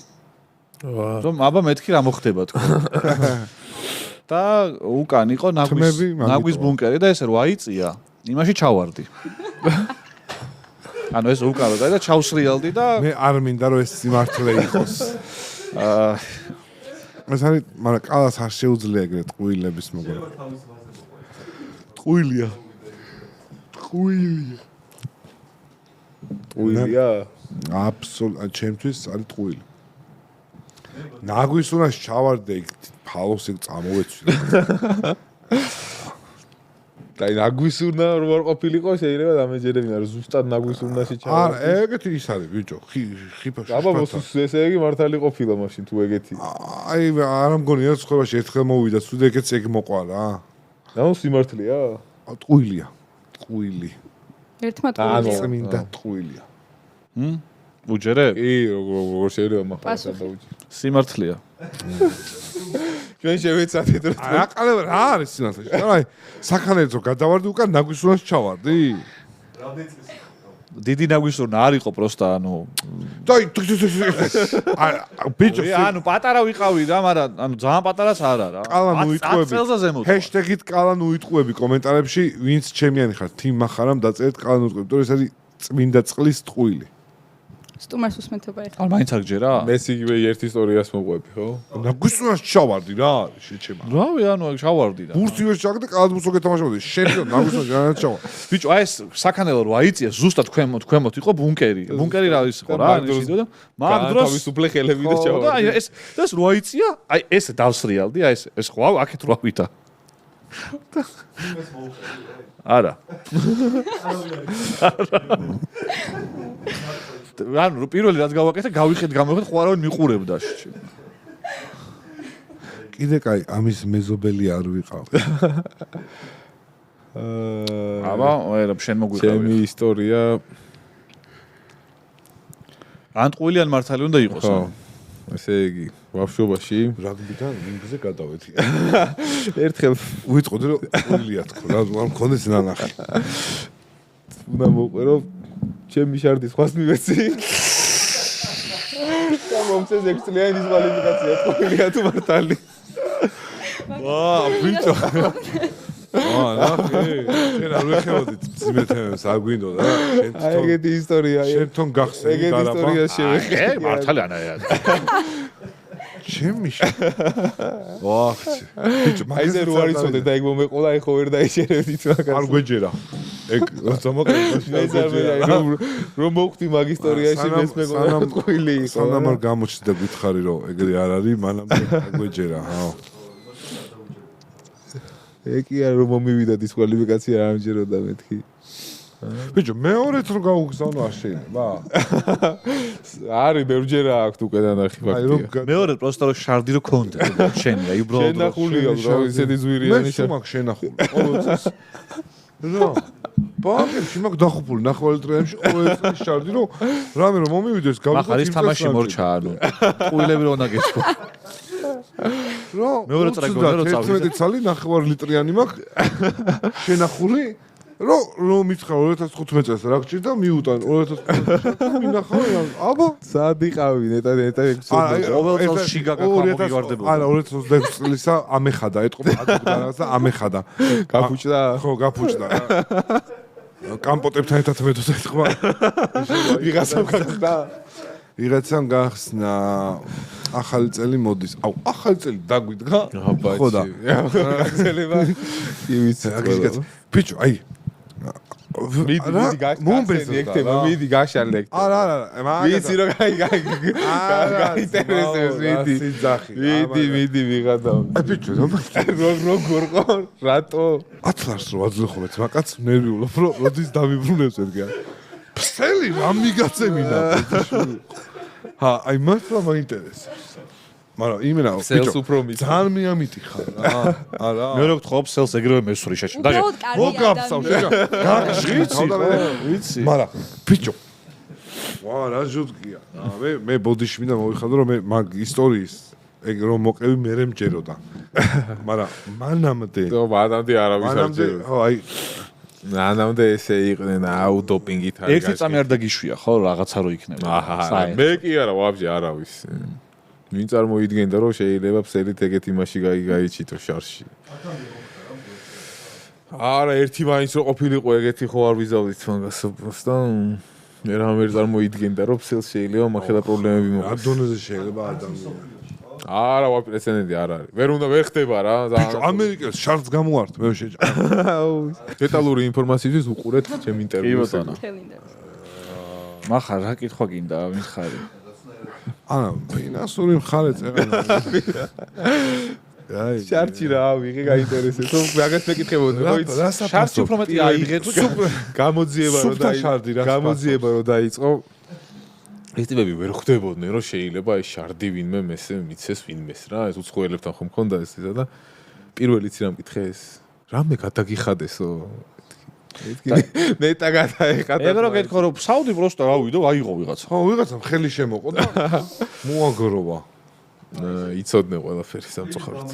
რომ აბა მეთქი რა მოხდება თქო. და უკან იყო ნაგვის ბუნკერი და ესე რო აიწია, იმაში ჩავარდი. ანუ ეს უკარო და ჩავსრიალდი და მე არ მინდა რომ ეს სიმართლე იყოს. ეს არის, მაგრამ კალას არ შეუძლია ეგრე ტყუილების მოგონა. ტყუილია. ტყუილია? აბსოლუტურად ჩემთვის არის ტყუილი. ნაგვის უნდა ჩავარდე იქ ფალოს ეგ წამოვეცვი. და ნაგვის უნდა რომ არ ყოფილიყო შეიძლება დამეჯერებინა რომ ზუსტად ნაგვის უნდაში ჩავარდე. არა, ეგეთი ის არის ბიჭო, ხიფა. აბა ესე იგი მართალი ყოფილა მაშინ თუ ეგეთი. აი არ მგონია რომ ცხოვრებაში ერთხელ მოვიდა, სულ ეგეც ეგ მოყვა რა. ნუ სიმართლეა? ტყუილია. ტყუილი. ერთმა ტყუილია. წმინდა ტყუილია. უჯერე? კი, როგორ შეიძლება მაგას დავუჯი. სიმართლეა. ჩვენ შევეცადეთ რომ რა არის სიმართლე? აი, საქანელს რო გადავარდი უკან ნაგვის უნდას ჩავარდი. დიდი ნაგვის უნდა არ იყო პროსტა ანუ დაი ბიჭო ანუ პატარა ვიყავი რა მაგრამ ანუ ძალიან პატარაც არა რა კალან უიტყუები წელზე ზემოთ ჰეშტეგით კალან უიტყუები კომენტარებში ვინც ჩემიანი ხარ თიმ მახარამ დაწერეთ კალან უიტყუები თორე ეს არის წმინდა წყლის ტყუილი სტუმარს უსმენთობა ეხლა. არ მაინც არ გჯერა? მეც იგივე ერთ ისტორიას მოყვები, ხო? ნაგვის უნდას ჩავარდი რა, შეჩემა. რავი, ანუ ჩავარდი და. ბურთი ვერ ჩაგდე, კალათბურთს გეთამაშებოდი. შევიდო ნაგვის უნდას ჩავარდი. ბიჭო, აი ეს საქანელო რო აიწია, ზუსტად ქვემოთ იყო ბუნკერი. ბუნკერი რა ის იყო რა, ისიდო და მაგ დროს თავისუფლე ხელები და ჩავარდი. და აი ეს რო აიწია, აი ეს დავსრიალდი, აი ეს ხო აქეთ რო ავითა. არა. ანუ პირველი რაც გავაკეთე, გავიხედე ხო არავინ მიყურებდა. კიდე კაი, ამის მეზობელი არ ვიყავ. აბა, ვერა შენ მოგვიყავი. ჩემი ისტორია ანტყუილიან მართალი უნდა იყოს. ხო. ესე იგი, ბავშვობაში რაგბიდან რინგზე გადავედი. ერთხელ უიტყოდი რომ ყულია თქო, რა მქონდეს ნანახი. უნდა მოყვერო ჩემი შარდის ხვას მივეცი. და მომწეს ექსტრიანი კვალიფიკაცია ყოლია თუ მართალი. ვაა, ბიჭო. ნახე, შენ არ ვეხებოდით ძიმეთებს, არ გვინდოდა რა. აი ეგეთი ისტორია. შენ თვითონ გახსენე ეგეთი ისტორია შევეხე. მართალი ანაა. ჩემი ვახ, ბიჭო, აი ზე რო არ იცოდე და ეგ მომეყოლა, აი ხო ვერ დაიჭერებდით მაგას. არ გვეჯერა. ეგ როცა მოკლედ რომ მოვხდი მაგ ისტორიაში მეც მეგონა ტყუილი იყო. სანამ არ გამოჩნდა გითხარი რომ ეგრე არ არის, მანამდე აგვეჯერა, ჰა. ეკი არ რომ მომივიდა დისკვალიფიკაცია არ ამჯეროდა მეთქი. ბიჭო, მეორეც რო გაუგზავნო არ შეიძლება. არის ბევრჯერა აქვს უკვე დანახი ფაქტია. მეორე პროსტო რომ შარდი რო კონდე შენი აი უბრალოდ შენახულია რა ისეთი ზვირიანი მე მაგ შენახული. ყოველთვის. რა ბაგებში მაგ დახუპული ნახევარი ტრეებში ყოველთვის შარდი რომ რამე რომ მომივიდეს გავიგო. ახლა ის თამაში მორჩა ანუ ყუილები რო უნდა გეცხო. რა მეორე წრე გონდა რომ წავიდე. 11 წალი ნახევარი ლიტრიანი მაგ შენახული რომ მითხარ 2015 წელს რა გჭირდა მიუტან 2015 მინახავ აბა სად იყავი ნეტა ყოველ წელს შიგა გამოგივარდებოდა. არა 2026 წელსა ამეხადა ეთყობა ადამიანს და ამეხადა გაფუჭდა ხო გაფუჭდა კამპოტებთან ერთად მეთოს ეთყობა ვიღაცამ გახსნა ვიღაცამ გახსნა ახალი წელი მოდის აუ ახალი წელი დაგვიდგა ხო და გაგზელება ივიც ბიჭო აი მიდი გაშალე არა ვიცი რომ გაინტერესებს მიდი ვიღადა ბიჭო როგორ ყო რატო ათლარს რო აძლეხობთ მაგაც ნერვიულობ რომ როდის დამიბრუნებს ერთგან ფსელი რა მიგაცემინა ჰა აი მართლა მაინტერესებს მაგრამ იმენა ბიჭო ძალიან მიამიტიხარ რა არა მე რო გთხოვ სელს ეგრევე მესური შეჭ და მოგაფსავ შეჭ ვიცი მაგრამ ბიჭო ვა რა ჟუტკია მე ბოდიში მინდა მოვიხადო რომ მე მაგ ისტორიის ეგ რომ მოყევი მერე მჯეროდა მაგრამ მანამდე არავის არ ჯეროდა ხო აი მანამდე ესე იყვნენ აუ დოპინგით არის ერთი წამი არ დაგიშვია ხო რაღაცა რო იქნება აჰა მე კი არა ვაბჟე არავის ვინ წარმოიდგენდა რომ შეიძლება ფსელით ეგეთ იმაში გაიჩიტო შარში არა ერთი მაინც რო ყოფილიყო ეგეთი ხო არ ვიზავდით მაგას და მე რამ ვერ წარმოიდგენდა რომ ფსელს შეიძლება მაგხელა პრობლემები მოყვა ადონეზე შეიძლება ადამიანი არა ვაპრეცედენტი არ არის ვერ უნდა ვერ ხდება რა ბიჭო ამერიკელს შარტს გამოართ მე შეჭ დეტალური ინფორმაციისთვის უყურეთ ჩემ ინტერვიუს მახარ რა კითხვა გინდა მიხარი ანა ფინანსური მხარე წერა აი შარჩი რა ვიღე გაინტერესებს თუ მაგას მეკითხებოდი ხო იცი შარჩი უფრო მეტი აიღეთ გამოძიება რომ დაიწყო ეს ტიპები ვერ ხვდებოდნენ რომ შეიძლება ეს შარდი ვინმე მესე მიცეს ვინმეს რა ეს უცხოელებთან ხომ მქონდა ეს ისა და პირველი ცი რამ კითხე ეს რამე გადაგიხადესო ნეტა გადაიხადა ეგ რო გეთქო რომ საუდი პროსტო რავიდო აიღო ვიღაცა ხო ვიღაცამ ხელი შემოყო და მოაგროვა იცოდნენ ყველაფერი სამწუხაროდ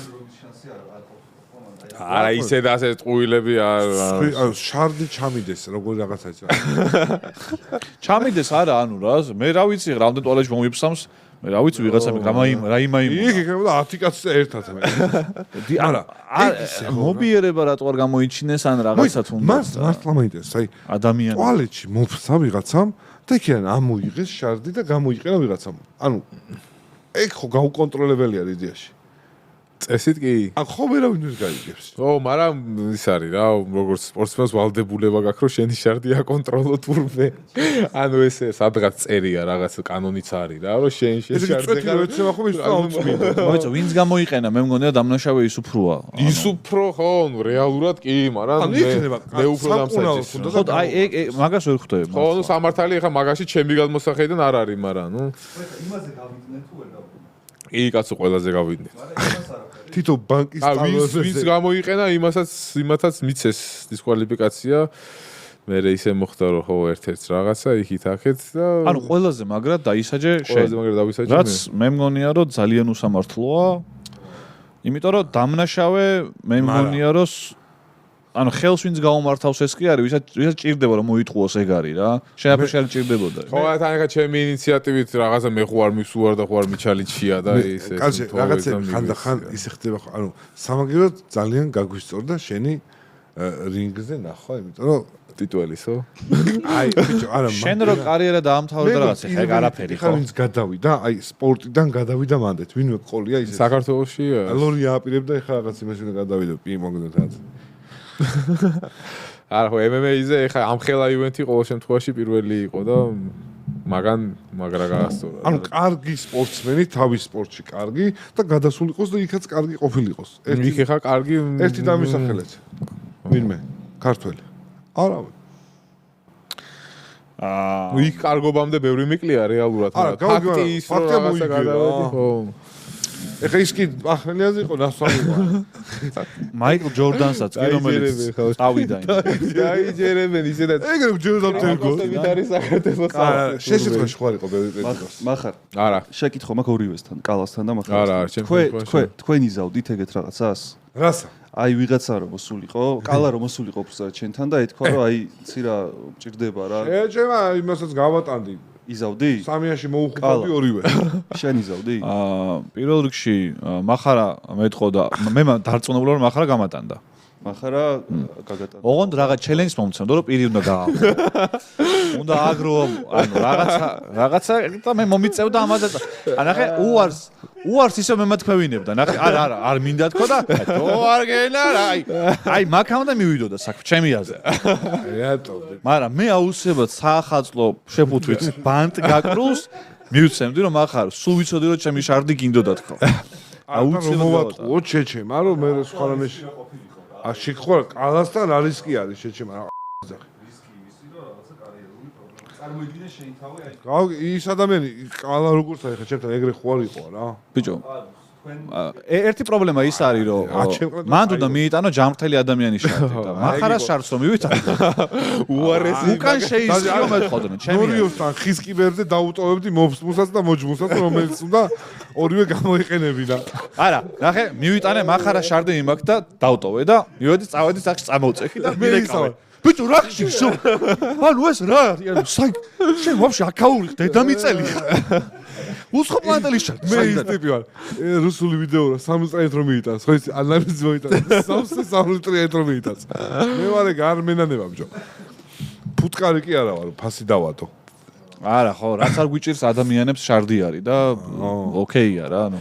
არა ისე და ასე ტყუილები არ შარდი ჩამიდეს როგორ რაღაცა იცი ჩამიდეს არა ანუ რა მე რა ვიცი რამდენ ტუალეტში მომიფსამს მე რა ვიცი ვიღაცა რა იმაიმ იქ იქნება 10 კაცს ერთად მე არა მობიერება რატო არ გამოიჩინეს ან რაღაცა თუნდაც მართლა მაინტერესებს აი ადამიანი ტუალეტში მოფსა ვიღაცამ და იქიდან ამოიღეს შარდი და გამოიყენა ვიღაცამ ანუ ეგ ხო გაუკონტროლებელი არის იდეაში წესით კი ან ხო ვერავინ ვერ გაიგებს ო მაგრამ ის არის რა როგორც სპორტსმენს ვალდებულება გაქვს რომ შენი შარდი აკონტროლო თურმე ანუ ესე სადღაც წერია რაღაც კანონიც არის რა რომ შენ შარდი ეცემა ხო ის აუწმინდა მოიწო ვინც გამოიყენა მე მგონია დამნაშავე ის უფროა ის უფრო ხო რეალურად კი მაგრამ მე უფრო დამსაჯეს ხო აი ეგ მაგას ვერ ხვდები ხო ნუ სამართალი ხა მაგაში ჩემი გადმოსახედიდან არ არის მაგრამ ნუ იმაზე გავიდნენ თუ ვერ გავიდნენ კი კაცო ყველაზე გავიდნენ თითო ბანკის ტალონზე ვინც გამოიყენა იმათაც მიცეს დისკვალიფიკაცია მე ისე მოხდა რომ ხო ერთ-ერთ რაღაცა იქით აქეთ და ანუ ყველაზე მაგრად დაისაჯე ყველაზე მაგრად დავისაჯე რაც მე მგონია რომ ძალიან უსამართლოა იმიტომ რომ დამნაშავე მე მგონია რომ ანუ ხელს ვინც გაუმართავს ეს კი არის ვისაც ჭირდება რომ მოიტყუოს ეგ არის რა შეიძლება ჭირდებოდა ხო თან ეხა ჩემი ინიციატივით რაღაცა მე ხوار მისუარ და ხوار მიჩალიჩია და ეს კაცი რაღაცები ხანდახან ისე ხდება ხო ანუ სამაგიეროდ ძალიან გაგვისწორდა შენი რინგზე ნახვა იმიტომ რომ ტიტუელისო აი ბიჭო არა შენ რო კარიერა დაამთავრე და რაღაცა ეგ არაფერი ხო ვინც გადავიდა აი სპორტიდან გადავიდა მანდეთ ვინმე ყოლია ისე საქართველოში ლორია აპირებდა ეხა რაღაც იმას უნდა გადავიდა პი მოგდეთ რაღაც არა, ხო, MMA-ზე ეხა ამ ხელა ივენთი ყოველ შემთხვევაში პირველი იყო და მაგრა გაასწორა. ანუ კარგი სპორტსმენი თავის სპორტში კარგი და გადასულიყოს და იქაც კარგი ყოფილიყოს. იქ ეხა კარგი ერთი დამისახელეთ. ვინმე? ქართველი. არავინ. იქ კარგობამდე ბევრი მიკლია რეალურად. ფაქტი ის რომ რაღაცა გადავედი, ხო. ეხა ის კი ახალიანზე იყო ნასვამი. მაიკლ ჯორდანსაც კი რომელიც წავიდა იმ. დაიჯერებენ ისედაც. ეგრე ჯორდანთან გო. ვით არის საქართველოს სახლი. შესაძლოა ხوار იყო ბევრი პრეზიდენტს. მახარ. არა. შეკითხო მაქვს ორივესთან, კალასთან და მახარასთან. არა, თქვენ იზავდით ეგეთ რაღაცას? რასა? აი ვიღაცა რომ მოსულიყო, კალა რომ მოსულიყო უბრალოდ ჩვენთან და ეთქვა რომ აი ცირა მჭირდება რა. ეჭემა იმასაც გავატანდი. იზავდი? სამიაში მოუხმობდი ორივე. შენ იზავდი? პირველ რიგში მახარა მეტყოდა მე დარწმუნებული რომ მახარა გამატანდა. მახარა გაგატანდა. ოღონდ რაღაც ჩელენჯს მომცემდა რომ პირი უნდა გააყო. უნდა აგრო, ანუ რაღაცა და მე მომიწევდა ამაზე. ანახე უარს ისე მე მათქვევინებდა. ნახე არ მინდა თქო და თო არ გენა რა. აი მაგამდე მივიდოდა საქმე ჩემი აზე. რატო? მაგრამ მე აუცილებლად საახალწლო შეფუთვით ბანტ გაკრულს მივცემდი რომ ახარ სულ ვიცოდი რომ ჩემი შარდი გინდოდა თქო. აუცილებლად მოვატყუო ჩეჩემა რომ მე სხვა რამეში შეგხვალ კალასთან არის კი არის შეჩემა რა ზახი. რისკი ისი რომ რაღაცა კარიერული პრობლემა. წარმოიდგინე შენ თავი აი. ის ადამიანი კალა როგორც არის ხა ჩემთან ეგრე ხوار იყო რა. ბიჭო ერთი პრობლემა ის არის რომ მან თუნდა მიიტანო ჯამრთელი ადამიანის შარტი და მახარას შარტს რომ მივიტანო უარესი უკან შეისხიო მეთხოვდნენ ჩემი ნორიოსთან ხის კიბერზე დაუტოვებდი მოფსმუსაც და მოჯმუსაც რომელიც უნდა ორივე გამოიყენებინა. არა ნახე მივიტანე მახარას შარტი იმაქ და დაუტოვე და მივედი წავედი სახში წამოვწეხი და მირეკავე ბიჭო რა ხშო ანუ ეს რა არის ანუ შენ ვაფშე აკაური დედამიწელი უსხო პლანეტელი შარტი მე ის ტიპი ვარ რუსული ვიდეო რა 3 წრეით რომ მიიტანს ხო ის ანალიზი მოიტანს 3 წრეით რომ მიიტანს მე ვარ ეგ არ მენანება ბიჭო ფუტკარი კი არა ვარ ფასი დავატო არა ხო რაც არ გვიჭირს ადამიანებს შარდი არის და ოკეია რა ანუ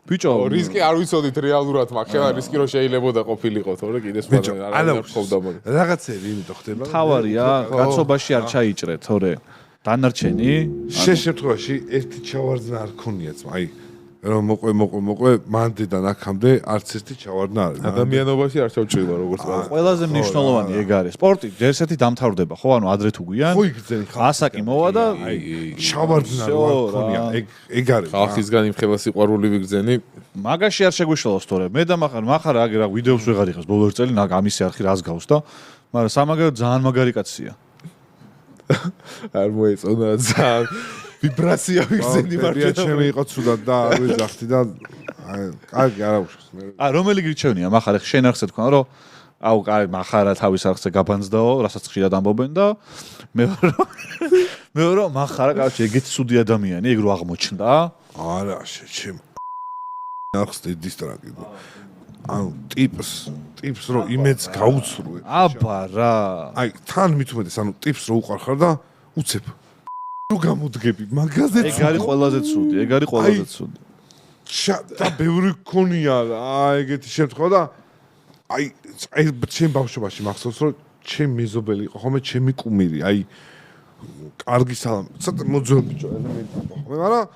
ბიჭო რისკი არ ვიცოდით რეალურად მაგრამ რისკი რომ შეიძლება ყოფილიყო თორე კიდე სხვა არ ყოფდა მაგ რაღაცები იმიტომ ხდება თავარია კაცობაში არ ჩაიჭრე თორე დანარჩენი შემთხვევაში ერთი ჩავარდნა არ ქონიაც აი რომ მოყვე მანდიდან აქამდე არც ერთი ჩავარდნა არ არის ადამიანობაში არ ჩავჭრილა როგორც ყველაზე მნიშვნელოვანი ეგ არის სპორტი ჯერსეთი დამთავრდება ხო ანუ ადრე თუ გვიან ხო იგრძენი ასაკი მოვა და აი ჩავარდნა არ ქონია ეგ არის ხალხისგან იმ ხელა სიყვარული ვიგრძენი მაგაში არ შეგვიშალოს თორე მე და მახარ აგ რა ვიდეოს ვეღარ იხავს ბოლო ერთ წელი ამისი არხი რას გავს და მაგრამ სამაგერო ძალიან მაგარი კაცია არ მოეწონა ძალიან ვიბრაცია ვიგზენი მარჯვენა ჩემი იყო ცუდად და არ ვეძახთი და კარგი არა უშავს მე რომელი გირჩევნია მახარ შენ ახსე თქვა რომ აუ კარგი მახარა თავის არხზე გაბანძდაო რასაც ხშირად ამბობენ და მე რომ მახარა კარგი ეგეთი ცუდი ადამიანი ეგ რო აღმოჩნდა არა შეჩემ ახსე დისტრაკი ანუ ტიპს რო იმედს გაუცრუე აბა რა აი თან მithumedes ანუ ტიპს რო უყარხარ და უცებ რო გამოდგები მაგაზე ეგ არის ყველაზე ცუდი და ბევრი გქონია რა ეგეთი შემთხვევა და აი ჩემ ბავშვობაში მახსოვს რომ ჩემ მეზობელი იყო ხომ ჩემი კუმირი აი კარგი სალამი ცოტა მოძველ ბიჭო ელემენტი იყო ხომ მაგრამ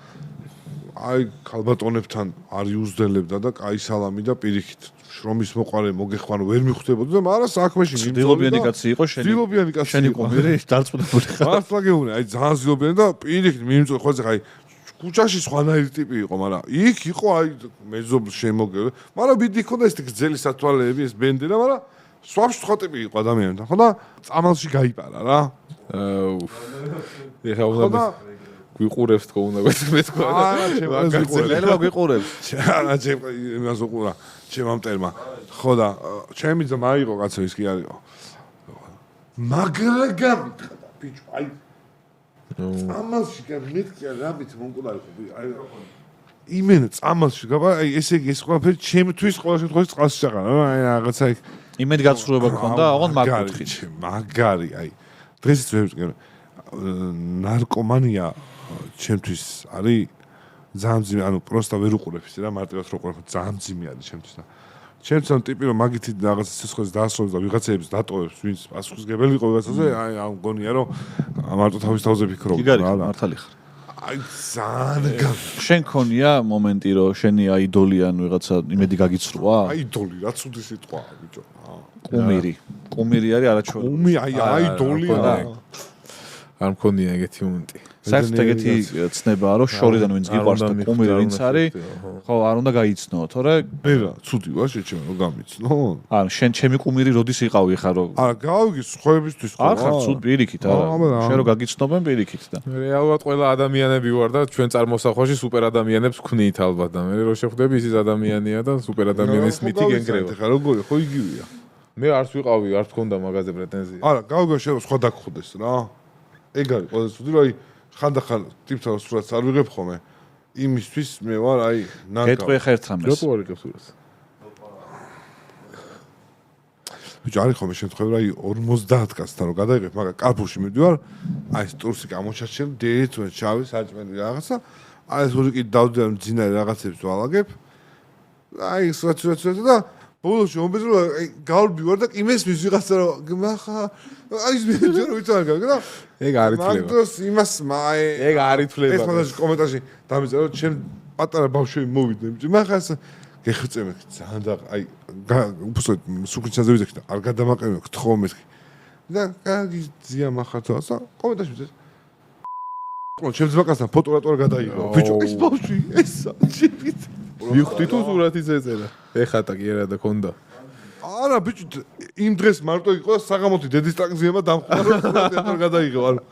აი ქალბატონებთან არ იუზდელებდა და კაი სალამი და პირიქით შრომის მოყარე მოგეხმარო ვერ მიხვდებოდა და მაგრამ საქმეში ძილობიანი კაცი იყო შენი კუმირი დარწმუნებული მართლა გეუბნე აი ძალიან ძილობიანი და პირიქით მიმწვე ხოლმე აი ქუჩაში სხვანაირი ტიპი იყო მაგრამ იქ იყო აი მეზობლ შემოგე მაგრამ ბიდი ხონდა ეს გძელი სათვალეები ეს ბენდერა მაგრამ სვაფშ სხვა ტიპი იყო ადამიანთან ხო და წამალში გაიპარა რა ეხა უნდა ვიყურებს თქო უნდა მე თქო არა ჩემს ვიყურებს არა ჩემ იმას უყურა ჩემ ამტერმა ხო და ჩემი ძმა იყო კაცო ის კი არისო მაგრა გამიტყდა ბიჭო აი წამალში გამიტყია რამით მომკვდარი ხო აი იმენ წამალში გაბა აი ესე იგი ეს ყველაფერი ჩემთვის ყველა შემთხვევაში წყალში ჩაყარა აი რაღაცა იმედ გაცხრუება გქონდა ოღონდ მაგუთხით მაგარი აი დღესაც ვერ ნარკომანია ჩემთვის არის ძალიან ძიმე ანუ პროსტა ვერ უყურებ ისე რა მარტივად რო უყურებ ძალიან ძიმე არის ჩემთვის და ჩემს ამ ტიპი რომ მაგითი რაღაც სიცოცხლეს დაასრულებს და ვიღაცებს დატოვებს, ვინც პასუხისმგებელი იყო ვიღაცაზე, აი ამ გონია რომ მარტო თავის თავზე ფიქრობ რა, მართალი ხარ. აი ძალიან შენ ქონია მომენტი რომ შენი აიდოლი ან ვიღაცა იმედი გაგიცრუა? აიდოლი, რა ცუდი სიტყვაა, ბიჭო. კუმირი არის არაჩვეულებრივი. კუმი, აი აიდოლი არ მქონია ეგეთი მომენტი. საერთოდ ეგეთი ცნებაა რომ შორიდან ვინც გიყვარს და კუმირი ვინც არის, ხო, არ უნდა გაიცნო, თორე მე რა, ცუდი ვარ შეჩემ რომ გამიცნო. ან შენ ჩემი კუმირი როდის იყავი ხარ რომ არა, გავიგე სხვაებისთვის ხო? არ ხარ ცუდ პირიქით არა. შენ რომ გაგიცნობენ პირიქით და რეალურად ყველა ადამიანები ვარ და ჩვენ წარმოსახვაში სუპერ ადამიანებს ვქნით ალბათ და მე რო შეხვდები ისიც ადამიანია და სუპერ ადამიანის მითი გენგრევა. ხა როგორი ხო იგივეა. მე არც ვიყავი, არ თქონდა მაგაზე პრეტენზია. არა, გავიგე შენ რომ სხვა დაგხვდეს რა. ეგ არის ყველაზე ცუდი რომ აი ხანდახან ტიპთან სურათს არ ვიღებ ხოლმე. იმისთვის მე ვარ აი ნაკა. გეტყვი ხა ერთ რამეს. რატო არ იღებს სურათს? ბიჭო არის ხოლმე შემთხვევა აი 50 კაცთან რომ გადაიღებ, მაგრამ კარფურში მივდივარ, აი ეს ტურსი გამოჩარჩენ, დეცვენ შავი საჭმელი რაღაცა, აი ეს ურიკი დავდივარ მძინარე რაღაცებს ვალაგებ. აი სურათს და ბოლოში მომბეზრო აი გავდივარ და იმესმის ვიღაცა რომ მახა აი ეს ვიდეო რო ვიცარ და ეგ არ ითვლება. მაგდროს იმას მაე ეგ არ ითვლება. ეს მაგაში კომენტარში დამიწერო ჩემ პატარა ბავშვები მოვიდნენ ბიჭო მახა ეს გეხწემე ძალიან და აი უბრალოდ სუქრიჩაზე ვიდექი და არ გადამაყენე გთხოვ მეთქი და კარგი ზია მახართავს და კომენტარში ვიძე ჩემ ძმაკაცთან ფოტორატო გადაიღო ბიჭო ეს ბავშვი ესა ჯიპით ვიხდი თუ სურათი წეწერა. ეხატა კი არა და კონდა. არა ბიჭო იმ დღეს მარტო იყო და საღამოთი დედის ტაკზიება დამხმარა რომ სურათი გადაიღო არა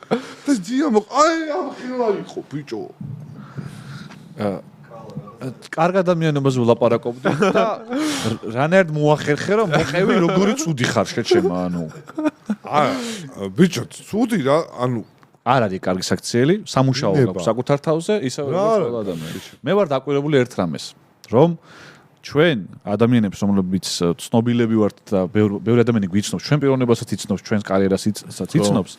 და ძია აი ახლა იყო ბიჭო კარგ ადამიანებაზე ვლაპარაკობდი და რანაირად მოახერხე რომ მოყევი როგორი ცუდი ხარ შეჩემა ანუ არა ბიჭო ცუდი რა ანუ არ არის კარგი საქციელი სამუშაო გაქვს საკუთარ თავზე ისევე როგორც ყველა ადამიანი მე ვარ დაკვირებული ერთ რამეს რომ ჩვენ ადამიანებს რომლებიც ცნობილები ვართ და ბევრი ადამიანი გვიცნობს ჩვენ პიროვნებასაც იცნობს ჩვენს კარიერასაც იცნობს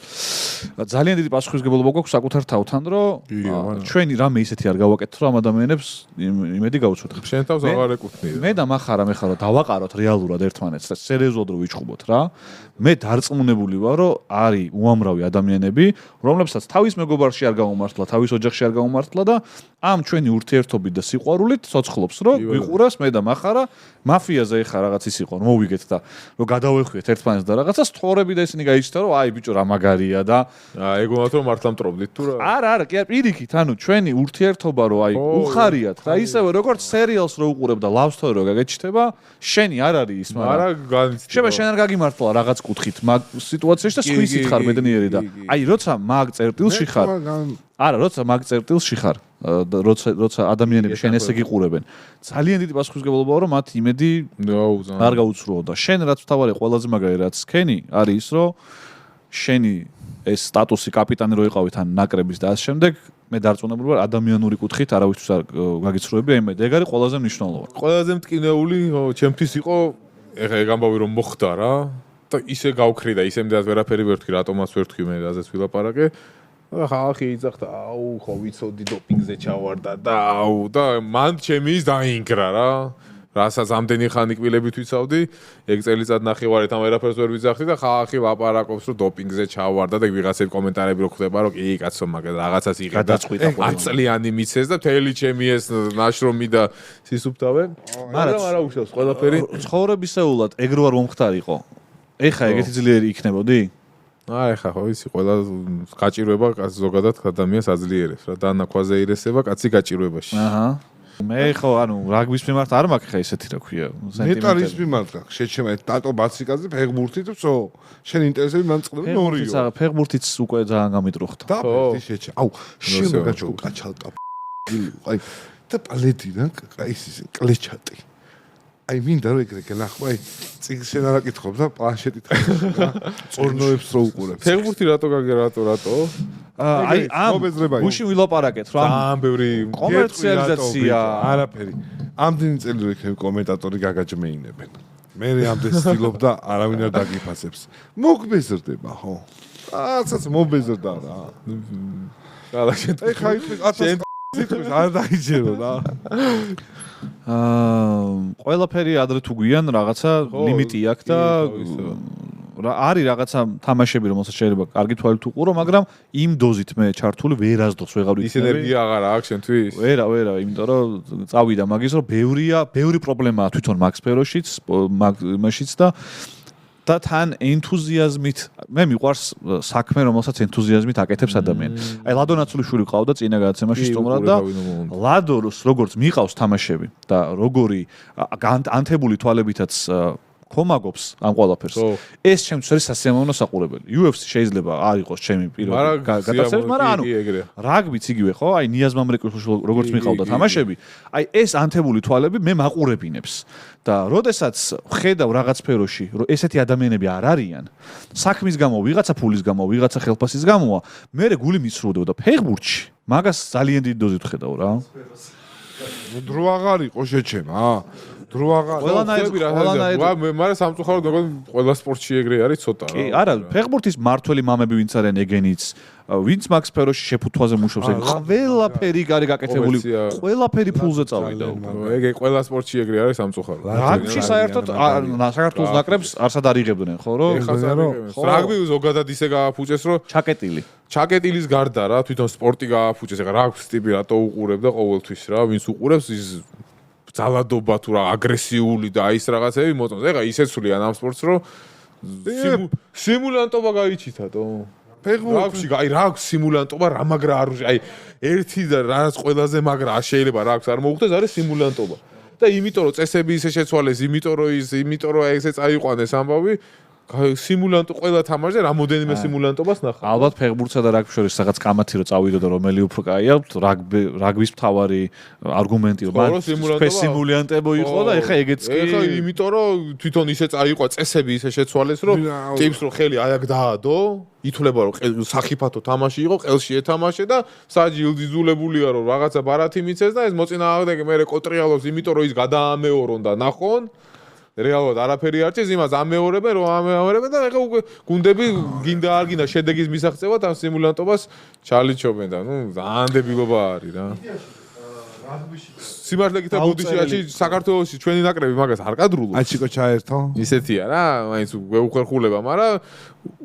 ძალიან დიდი პასუხისმგებლობა გვაქვს საკუთარ თავთან რომ ჩვენი რამე ისეთი არ გავაკეთოთ რომ ამ ადამიანებს იმედი გავუცოთ შენ თავს აღარ ეკუთვნია მე და מחარა მე ხარო დავაყაროთ რეალურად ერთმანეთს და სერიოზულად რო ვიჩხუბოთ რა მე დარწმუნებული ვარ რომ არის უამრავი ადამიანები რომლებსაც თავის მეგობარში არ გამომართლა თავის ოჯახში არ გამომართლა და ამ ჩვენი ურთიერთობით და სიყვარულით ცოცხლობს რომ ვიყურას მე და מחარა მაფიაზე ეხა რაღაც ის იყო მოვიგეთ და რომ გადავეხვიეთ ერთმანეთს და რაღაცას თორები და ისინი გაიჩნდა რომ აი ბიჭო რა მაგარია და ეგონათ რომ მართლა მტრობდით თუ რა არა კი პირიქით ანუ ჩვენი ურთიერთობა რომ აი უხარიათ და ისევე როგორც სერიალს რო უყურებ და love story რო გაგეჩნდება შენი არ არის ის მაგრამ არა განიცდება შეიძლება შენ არ გაგიმართლა რაღაც კუთხით მაგ სიტუაციაში და სხვისით ხარ ბედნიერი და აი როცა მაგ წერტილში ხარ არა როცა მაგ წერტილში ხარ როცა ადამიანები შენ ესე გიყურებენ ძალიან დიდი პასუხისმგებლობაა რომ მათ იმედი არ გაუცრუო და შენ რაც თავარი ყველაზე მაგარი რაც სქენი არის ის რომ შენი ეს სტატუსი კაპიტანი რო იყავით ან ნაკრების და ამ შემდეგ მე დარწმუნებული ვარ ადამიანური კუთხით არავისთვის არ გაგიცრუები აი მე ეგ არის ყველაზე მნიშვნელოვანი ყველაზე მტკინეული ჩემთვის იყო ეხა ეგ ამბავი რომ მოხდა რა და ისე გავქრი და ისე მდაც ვერაფერი ვერ თქვი რატომაც ვერ თქვი მე რაზეც ვილაპარაკე და ხალხი იძახდა აუ ხო ვიცოდი დოპინგზე ჩავარდა და აუ და მან ჩემი ის დაინგრა რა რასაც ამდენი ხანი კბილებით ვიცავდი ეგ წელიწად ნახევარით ამ ვერაფერს ვერ ვიძახდი და ხალხი ვაპარაკობს რომ დოპინგზე ჩავარდა და ვიღაცები კომენტარები რო ხდება რომ კი კაცო მაგ რაღაცას იღე და 10 წლიანი მიცეს და მთელი ჩემი ეს ნაშრომი და სისუფთავე მაგრამ არა უშავს ყველაფერი ცხოვრებისეულად ეგ რო არ მომხდარიყო ეხა ეგეთი ძლიერი იქნებოდი აი ხა ხო ისი ყველა გაჭირვება ზოგადად ადამიანს აძლიერებს რა დანაქვაზე ირესება კაცი გაჭირვებაში აჰა მე ხო ანუ რაგბის მიმართ არ მაქვს ხა ისეთი რა ქვია მეტალის მიმართ გაქვს შეჩემა ტატო ბაციკაზე ფეხბურთით ვსო შენ ინტერესები მან წყდება ნორიო ფეხბურთიც უკვე ძალიან გამიტრუხდა და შეჩე აუ შემოგაჩო კაჩალკა აი და პალეტი რა აი ის კლეჩატი აი მინდა რომ ეგრე გელახვა აი წიგნს შენ არ აკითხობ და პლანშეტით ხარ წორნოებს რო უყურებ ფეხბურთი რატო გაგე რატო აი ამ გუში ვილაპარაკეთ რა ამ ბევრი კომერციალიზაცია არაფერი ამდენი წელი რო იქნება კომენტატორი გაგაჯმეინებენ მე ამდენ სტილობ და არავინ არ დაგიფასებს მოგბეზრდება ხო აცაც მობეზრდა რა გალა შენ ეხა ის სიტყვის არ დაიჯერო რა. ყველაფერი ადრე თუ გვიან რაღაცა ლიმიტი აქვს და არის რაღაცა თამაშები რომელსაც შეიძლება კარგი თვალით უყურო, მაგრამ იმ დოზით მე ჩართული ვერ ასდოს ვეღარ ვიცი. ის ენერგია აღარა აქვს შენთვის? ვერა, იმიტომ რომ წავიდა მაგის რომ ბევრი პრობლემაა თვითონ მაგ სფეროშიც, მაშიც და თან ენთუზიაზმით მე მიყვარს საქმე რომელსაც ენთუზიაზმით აკეთებს ადამიანი. აი ლადო ნაცულიშვილი ყავდა წინა გადაცემაში სტუმრად და ლადოს როგორც მიყავს თამაშები და როგორი ანთებული თვალებითაც კომაგობს ამ ყველაფერს. ეს ჩემთვის არის სასიამოვნო საყურებელი. UFC შეიძლება არ იყოს ჩემი პირველი გადაცემა, მაგრამ ანუ რაგბიც იგივე ხო? აი ნიაზ მამრეკულის როგორც მიყავდა თამაშები, აი ეს ანთებული თვალები მე მაყურებინებს. და როდესაც ხედავ რაღაც სფეროში, რომ ესეთი ადამიანები არ არიან, საქმის გამო, ვიღაცა ფულის გამო, ვიღაცა ხელფასის გამოა, მე გული მიცრუდება და ფეხბურთში მაგას ძალიან დიდი დოზით ხედავ რა. დრო აღარ იყო შეჩემა. დრო აღარ. მაგრამ სამწუხაროდ ყველა სპორტში ეგრე არის ცოტა რა. კი, არა, ფეხბურთის მართველი მამები ვინც არიან ეგენიც, ვინც მაგ სფეროში შეფუთვაზე მუშაობს, ყველაფერი არის გაკეთებული, ყველაფერი ფულზე წავიდა. ეგ ყველა სპორტში ეგრე არის სამწუხაროდ. რაგბში საერთოდ საქართველოს ნაკრებს არსად არ იღებდნენ, ხო რომ? რაგბი ზოგადად ისე გააფუჭეს, რომ ჩაკეტილის გარდა რა, თვითონ სპორტი გააფუჭეს, ეხლა რაგბის ტიპი რატო უყურებ და ყოველთვის რა, ვინც უყურებს ის ძალადობა თუ რა აგრესიული და ის რაღაცები მოწონს. ეხლა ისეც სულიან ამ სპორტს, რომ სიმულანტობა გაიჩითათო. ფეხბურთში აი რა აქვს სიმულანტობა, რა მაგრა არ აი ერთი და რაც ყველაზე მაგრა შეიძლება რა აქვს არ მოუხდეს არის სიმულანტობა. და იმიტომ რომ წესები ისე შეცვალეს, იმიტომ რომ ესე წაიყვანეს ამბავი სიმულანტო ყველა თამაშზე რამოდენიმე სიმულანტობას ნახა. ალბათ ფეხბურთსა და რაგბის შორის რაღაც კამათი რო წავიდო და რომელი უფრო კაია, რაგბის მთავარი არგუმენტი რომ სიმულანტებო იყო და ეხა ეგეც კი. ეხა იმიტომ რომ თვითონ ისე წაიყვა წესები ისე შეცვალეს რომ ტიპს რო ხელი აი აქ დაადო, ითვლება რომ სახიფათო თამაში იყო, ყელში ეთამაშე და საჯი ილდიზულებულია რომ რაღაცა ბარათი მიცეს და ეს მოწინააღმდეგე მე კოტრიალობს, იმიტომ რომ ის გადაამეორონ და ნახონ. რეალურად არაფერი არ ჭირს იმას ამეორებენ და ეხა უკვე გუნდები გინდა არ გინდა შედეგის მისაღწევად ამ სიმულანტობას ჩალიჩობენ და ნუ ძალიან დებილობა არის რა. სიმართლე გითხრა ბუდიშიაში საქართველოში ჩვენი ნაკრები მაგას არ კადრულობს. აჩიკო ჩაერთო. ისეთია რა, მაინც უხერხულება, მაგრამ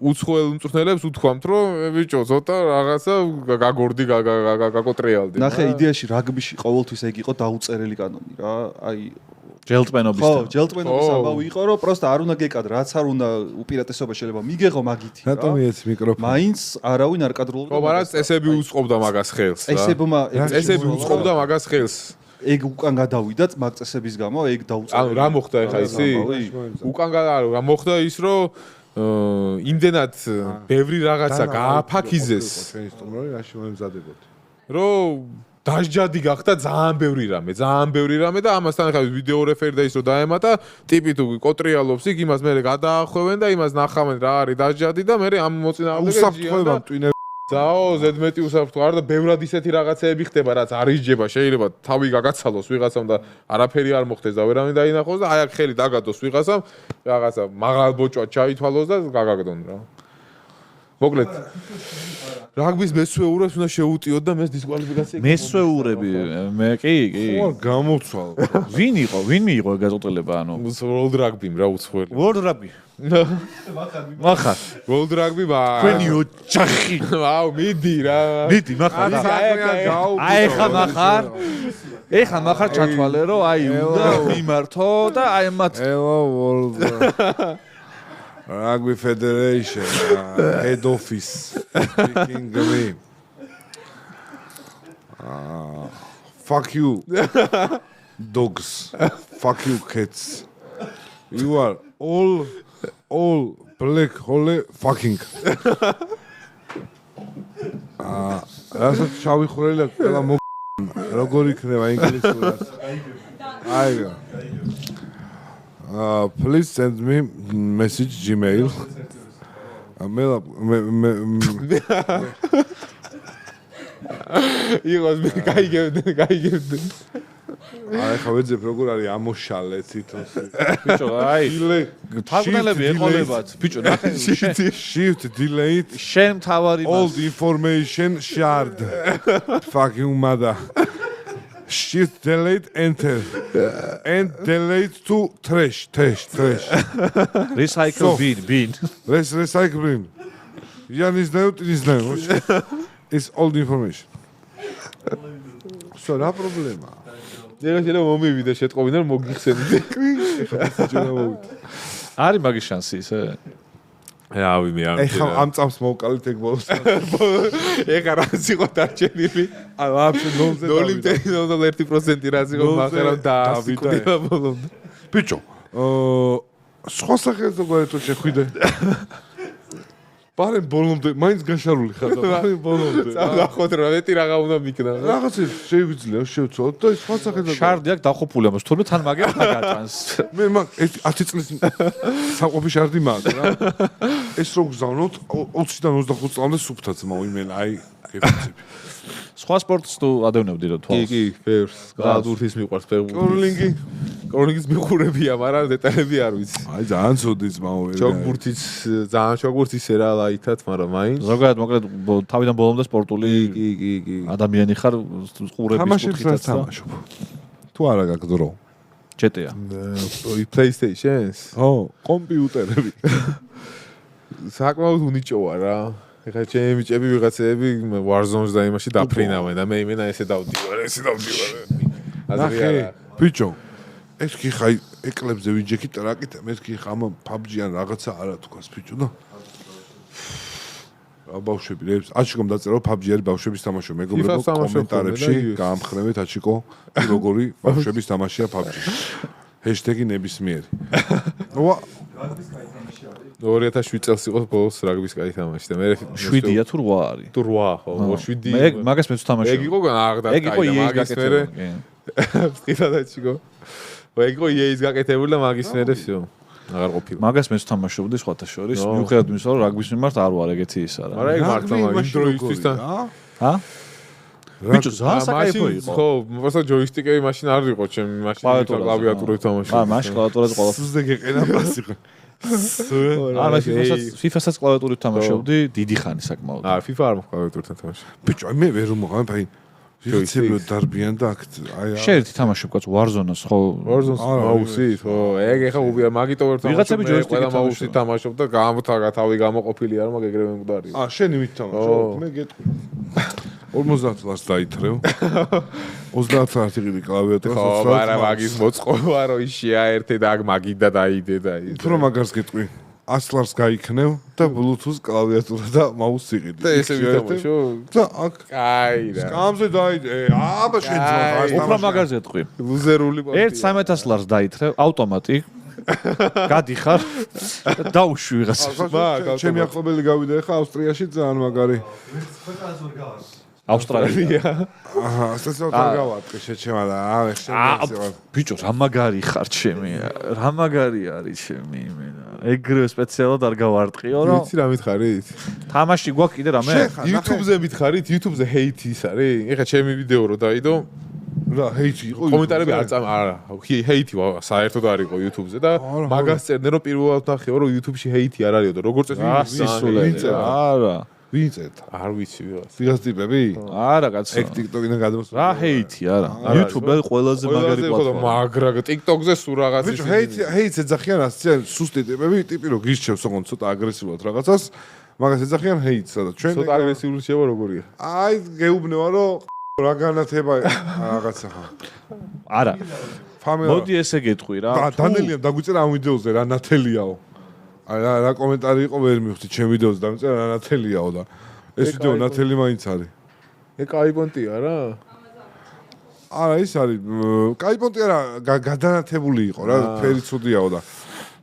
უცხოელ მწვრთნელებს უთქვამთ რომ ბიჭო ცოტა რაღაცა გაგორდი გაკოტრიალდი. ნახე იდეაში რაგბიში ყოველთვის ეგ იყო დაუწერელი კანონი რა. აი ჯელტმენობის ამბავი იყო რომ პროსტა არ უნდა გეკადრ, რაც არ უნდა უპირატესობა შეიძლება მიგეღო მაგითი რა. რატომ ეს მიკროფონი? მაინც არავინ არ კადრულობდა. ხო, მაგრამ წესები უწყობდა მაგას ხელს რა. წესები უწყობდა მაგას ხელს. ეგ უკან გადავიდა მაგ წესების გამო, ეგ დაუწერა. ანუ რა მოხდა ეხა ისი? უკან რა მოხდა ის რომ იმდენად ბევრი რაღაცა გააფაქიზეს. ჩვენი სტუმრები რაში მომზადებოდი. რომ დაჟჯადი გახდა ძალიან ბევრი რამე და ამასთან ახლა ვიდეო რეფერი და ის რომ დაემატა ტიპი თუ კოტრიალობს იქ იმას მე გადაახვევენ და იმას ნახავენ რა არის დაჟჯადი და მე ამ მოწინააღმდეგე უსაფრთხოება მტვინე ზაო ზედმეტი უსაფრთხო არ და ბევრად ისეთი რაღაცეები ხდება რაც არ ისჯება შეიძლება თავი გაგაცალოს ვიღაცამ და არაფერი არ მოხდეს და ვერავინ დაინახოს და აი აქ ხელი დაგადოს ვიღაცამ რაღაცა მაღალ ბოჭვა ჩაითვალოს და გაგაგდონ რა მოკლედ რაგბის მესვეურებს უნდა შეუტიოთ და მეს დისკვალიფიკაცია მესვეურები მე კი ხო გამოცვალ ვინ მიიღო გაზოტელება ანუ World Rugby რა უცხოელი World Rugby მახარ World Rugby ჩვენი ოჯახი აუ მიდი მახარ ეხა მახარ ჩათვალე რომ აი უნდა მიმართო და აი მათ Hello World Rugby Federation head office speaking me fuck you dogs fuck you cats you are all black hole fucking რასაც შავიხურელი ყველა როგორ იქნება ინგლისურად აიგო please send me message Gmail. Igos me caiguei. აი ხა ვეძებ როგორ არის ამოშალე თვითონ. ბიჭო, აი თარგმნელები ეყოლებათ. ბიჭო, ნახე shift delete შენ მთავარი old information shared. Fucking mother. Shift delete enter and delete to trash. recycle bin. Recycle. Я не знаю. It's old information. Что, რა პრობლემა? შეიძლება მომივიდა შეტყობინა რომ მოგიხსენდე. არის მაგის შანსი ისე? რავი მე არ ეხა ამ წამს მოვკალით ეგ ბოლოს. ეგ არაც იყო დარჩენილი. აი ვაფშე 0.01% რაც იყო მაგრამ დაასიკუნა ბოლომდე. ბიჭო, სხვა სახელს როგორ შეხვიდე? პარემ ბოლომდე მაინც გაშარული ხარ და პარემ ბოლომდე. წავახოთ რა მეტი რაღა უნდა მიქნა. რაღაცა შეგვიძლია შევცვალოთ და სხვა სახელს შარდი აქ დაყოფილი ამას თურმე თან მაგერ გაგატანს. მე მაგ 10 წლის საყოფი შარდი მაქვს რა. ეს რო გზავნოთ 20-დან 25 წლამდე სუფთაც მოვიმელა აი გეფიცები. სხვა სპორტს თუ ადევნებდი რა თვალს. კი, ფერს. გადურთის მიყვარს ფეხბურთი. კორლინგის მიყურებია, მაგრამ დეტალები არ ვიცი. აი ძალიან ცოდის მაოვე. ჩოგბურთიც ძალიან ჩოგბურთიც ერა ლაითად, მაგრამ მაინც. ზოგადად მოკლედ თავიდან ბოლომდე სპორტული კი. ადამიანი ხარ ყურების კუთხითაც თამაშობ. თუ არა გაქვს დრო. ჩეტია. PlayStation-ს? ო, კომპიუტერები. საკმაოდ უნიჭოა რა. ეხლა ჩემი ჭები ვიღაცები Warzone-ს და იმაში დაფრინავენ და მე იმენა ესე დავდივარ. ნახე, ბიჭო. ეს კი ხაი ეკლებზე ვიჯექი ტრაკით, მე კი ხა ამ PUBG-ან რაღაცა არა თქვას ბიჭო და ბავშვები რებს აჩიკომ დაწერო PUBG არის ბავშვების თამაშო მეგობრებო კომენტარებში გაამხრევეთ აჩიკო როგორი ბავშვების თამაშია PUBG # ნებისმიერი 2007 წელს იყო ბოლოს რაგბის კაი თამაში და მე 7-ია თუ 8 არის თუ 8 ხო 7 მე მაგას მეც თამაშობ ეგ იყო აღდათ კაი და მაგის მერე სტილადაჩიკო ეგ იყო EA-ის გაკეთებული და მაგის მერე всё აღარ ყოფილა მაგას მეც თამაშობდი სხვათა შორის მიუხედავად იმისა რომ რაგბის მიმართ არ ვარ ეგეთი ის არა მაგრამ ეგ მართლა იმ დროისთვის და ჰა ბიჭო ძალიან საკაიფო იყო ხო просто ჯოისტიკები მაშინ არ იყო ჩემი მაშინ კლავიატურით თამაშობდი მაშინ კლავიატურაზე ყველა სუზე გეყენა პასი არა FIFA-საც კლავიატურით თამაშობდი დიდი ხანი საკმაოდ FIFA არ მოხდა კლავიატურით თამაში ბიჭო მე ვერ მომღავენ ფაი ვიღაცები დარბიან და აი შეერთი თამაშობ კაც Warzone-ს ხო Warzone-ს მაუსით ხო ეგ ეხა უბია მაგიტო ვერ თამაშობ ვიღაცები ჯოისტიკით მაუსით თამაშობ და თავი გამოყოფილი არ მაგ ეგრევე მკვდარი შენი მით თამაშობ მე გეტყვი 50 ლარს დაითრევ 30 ლარს იყიდი კლავიატურას ხო მაგრამ მაგის მოწყობა რო ისია ერთი და აქ მაგიდა დაიდე და ის უფრო მაგარს გეტყვი 100 ლარს გაიქნევ და Bluetooth კლავიატურა და მაუსს იყიდი. და ესე ვითამაშო? და აქ კაი რა. სკამზე დაიდე. აბა შეიძლება უფრო მაგარზე ტყვი. ლუზერული პარტია. 1300 ლარს დაითრევ ავტომატი. გადიხარ და დაუშვი ვიღაცა. ჩემი ახლობელი გავიდა ხა ავსტრიაში ძალიან მაგარი. ავსტრალია. აჰა, ასეც არ გავატყი შეჩემა და ავე შენ. ბიჭო, რა მაგარი ხარ ჩემი. რა მაგარი არის ჩემი იმენა. ეგრევე სპეციალად არ გავარტყიო რა. ვიცი რა მითხარით? თამაში გვაქვს კიდე რამე? YouTube-ზე მითხარით? YouTube-ზე hate ის არის? ეხა ჩემი ვიდეო რო დაიდო რა hate იყო? კომენტარები არა, hate საერთოდ არ იყო YouTube-ზე და მაგას წერდნენ რომ პირველად ნახეო რომ YouTube-ში hate არ არისო და როგორ წესი არა ვინ წერდა? არ ვიცი ვიღაც. ვიღაც ტიპები? არა კაცო. ეგ TikTok-იდან გადმოსულა. რა hate-ი არა. YouTube-ზე ყველაზე მაგარი პლატფორმა. მაგრა TikTok-ზე სულ რაღაც ბიჭო, hate-ს ეძახიან ასწიან სუსტი ტიპები, ტიპი რო გისჩევს ოღონდ ცოტა აგრესიულად რაღაცას, მაგას ეძახიან hate-ს და ჩვენ ცოტა აგრესიული შევა როგორია? აი, გეუბნება რომ რა განათება რაღაცა ხა. არა. მოდი ესე გეტყვი რა. დანელიამ დაგვიწერა ამ ვიდეოზე რა ნათელიაო. აი რა კომენტარი იყო ვერ მივხვდი ჩემ ვიდეოზე დამწერა რა ნათელიაო და ეს ვიდეო ნათელი მაინც არის. ეგ კაიბონტია რა? არა ის არის კაიბონტი არა გადანათებული იყო რა ფერი ცუდიაო და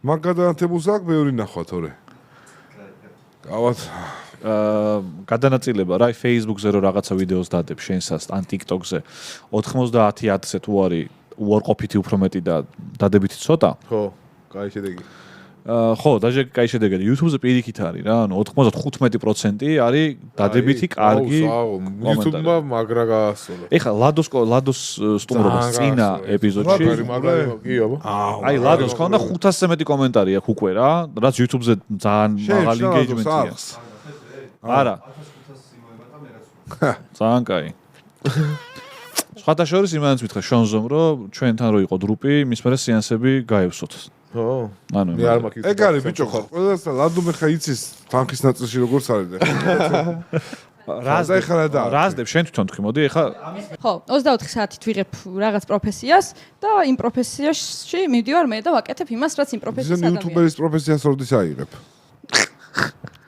მაგ გადანათებულს აქ ბევრი ნახვა თორე. გავათ გადანაწილება რა Facebook-ზე რო რაღაცა ვიდეოს დადებ შენსას ან TikTok-ზე 90-1000-ზე თუ არის უარყოფითი უფრო მეტი და დადებითი ცოტა. ხო, კაი შედეგი. ხო, დაჟე კაი შედეგია. YouTube-ზე პირიქით არის რა, ანუ 95% არის დადებითი, კარგი. YouTube-მა მაგრა გაასწორა. ეხლა ლადოს სტუმრობის წინა ეპიზოდში. კი, აბა. აი, ლადოს ქონდა 500-ზე მეტი კომენტარი აქვს უკვე რა, რაც YouTube-ზე ძალიან მაღალი engagement-ია. არა. ძალიან კაი. სხვათა შორის იმანაც მითხრა შონზომ, რომ ჩვენთან რო იყო დრუპი, მის მერე სეანსები გაევსოთ. ხო. ანუ მე არ მაქვს. ეგ არის ბიჭო ხო, ყველას ლადუმე ხა იცის თანხის ნაწილში როგორ არის და. რაზდებ შენ თვითონ თქვი, მოდი ეხა. ხო, 24 საათით ვიღებ რაღაც პროფესიას და იმ პროფესიაში მივდივარ მე და ვაკეთებ იმას, რაც იმ პროფესიას ადამიანს. YouTuber-ის პროფესიას როდის აიღებ?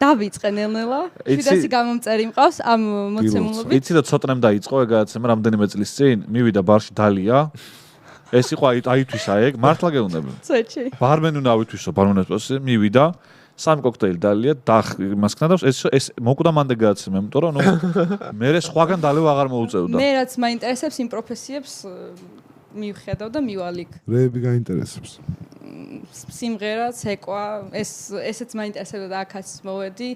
დავიწყე ნელ-ნელა. ვიდასი გამომწერი მყავს ამ მოცემულობით. იცი და ცოტნემ დაიწყო ეგაცემა რამდენიმე წლის წინ, მივიდა ბარში დალია. ეს იყო აითვისა ეგ, მართლა გეუბნები. წეჩი. ბარმენი უნდა ავითვისო, ბარმენას პროცესი მივიდა, სამი კოქტეილი დალია, იმას ქნა და ეს მოკვდა მანდე გააცემა, იმიტომ რომ მე სხვაგან დალევა აღარ მოუწევდა. მე რაც მაინტერესებს იმ პროფესიებს მივხედავ და მივალიქ. რეები გაინტერესებს. სიმღერა, ცეკვა, ესეც მაინტერესებდა და აქაც მოვედი.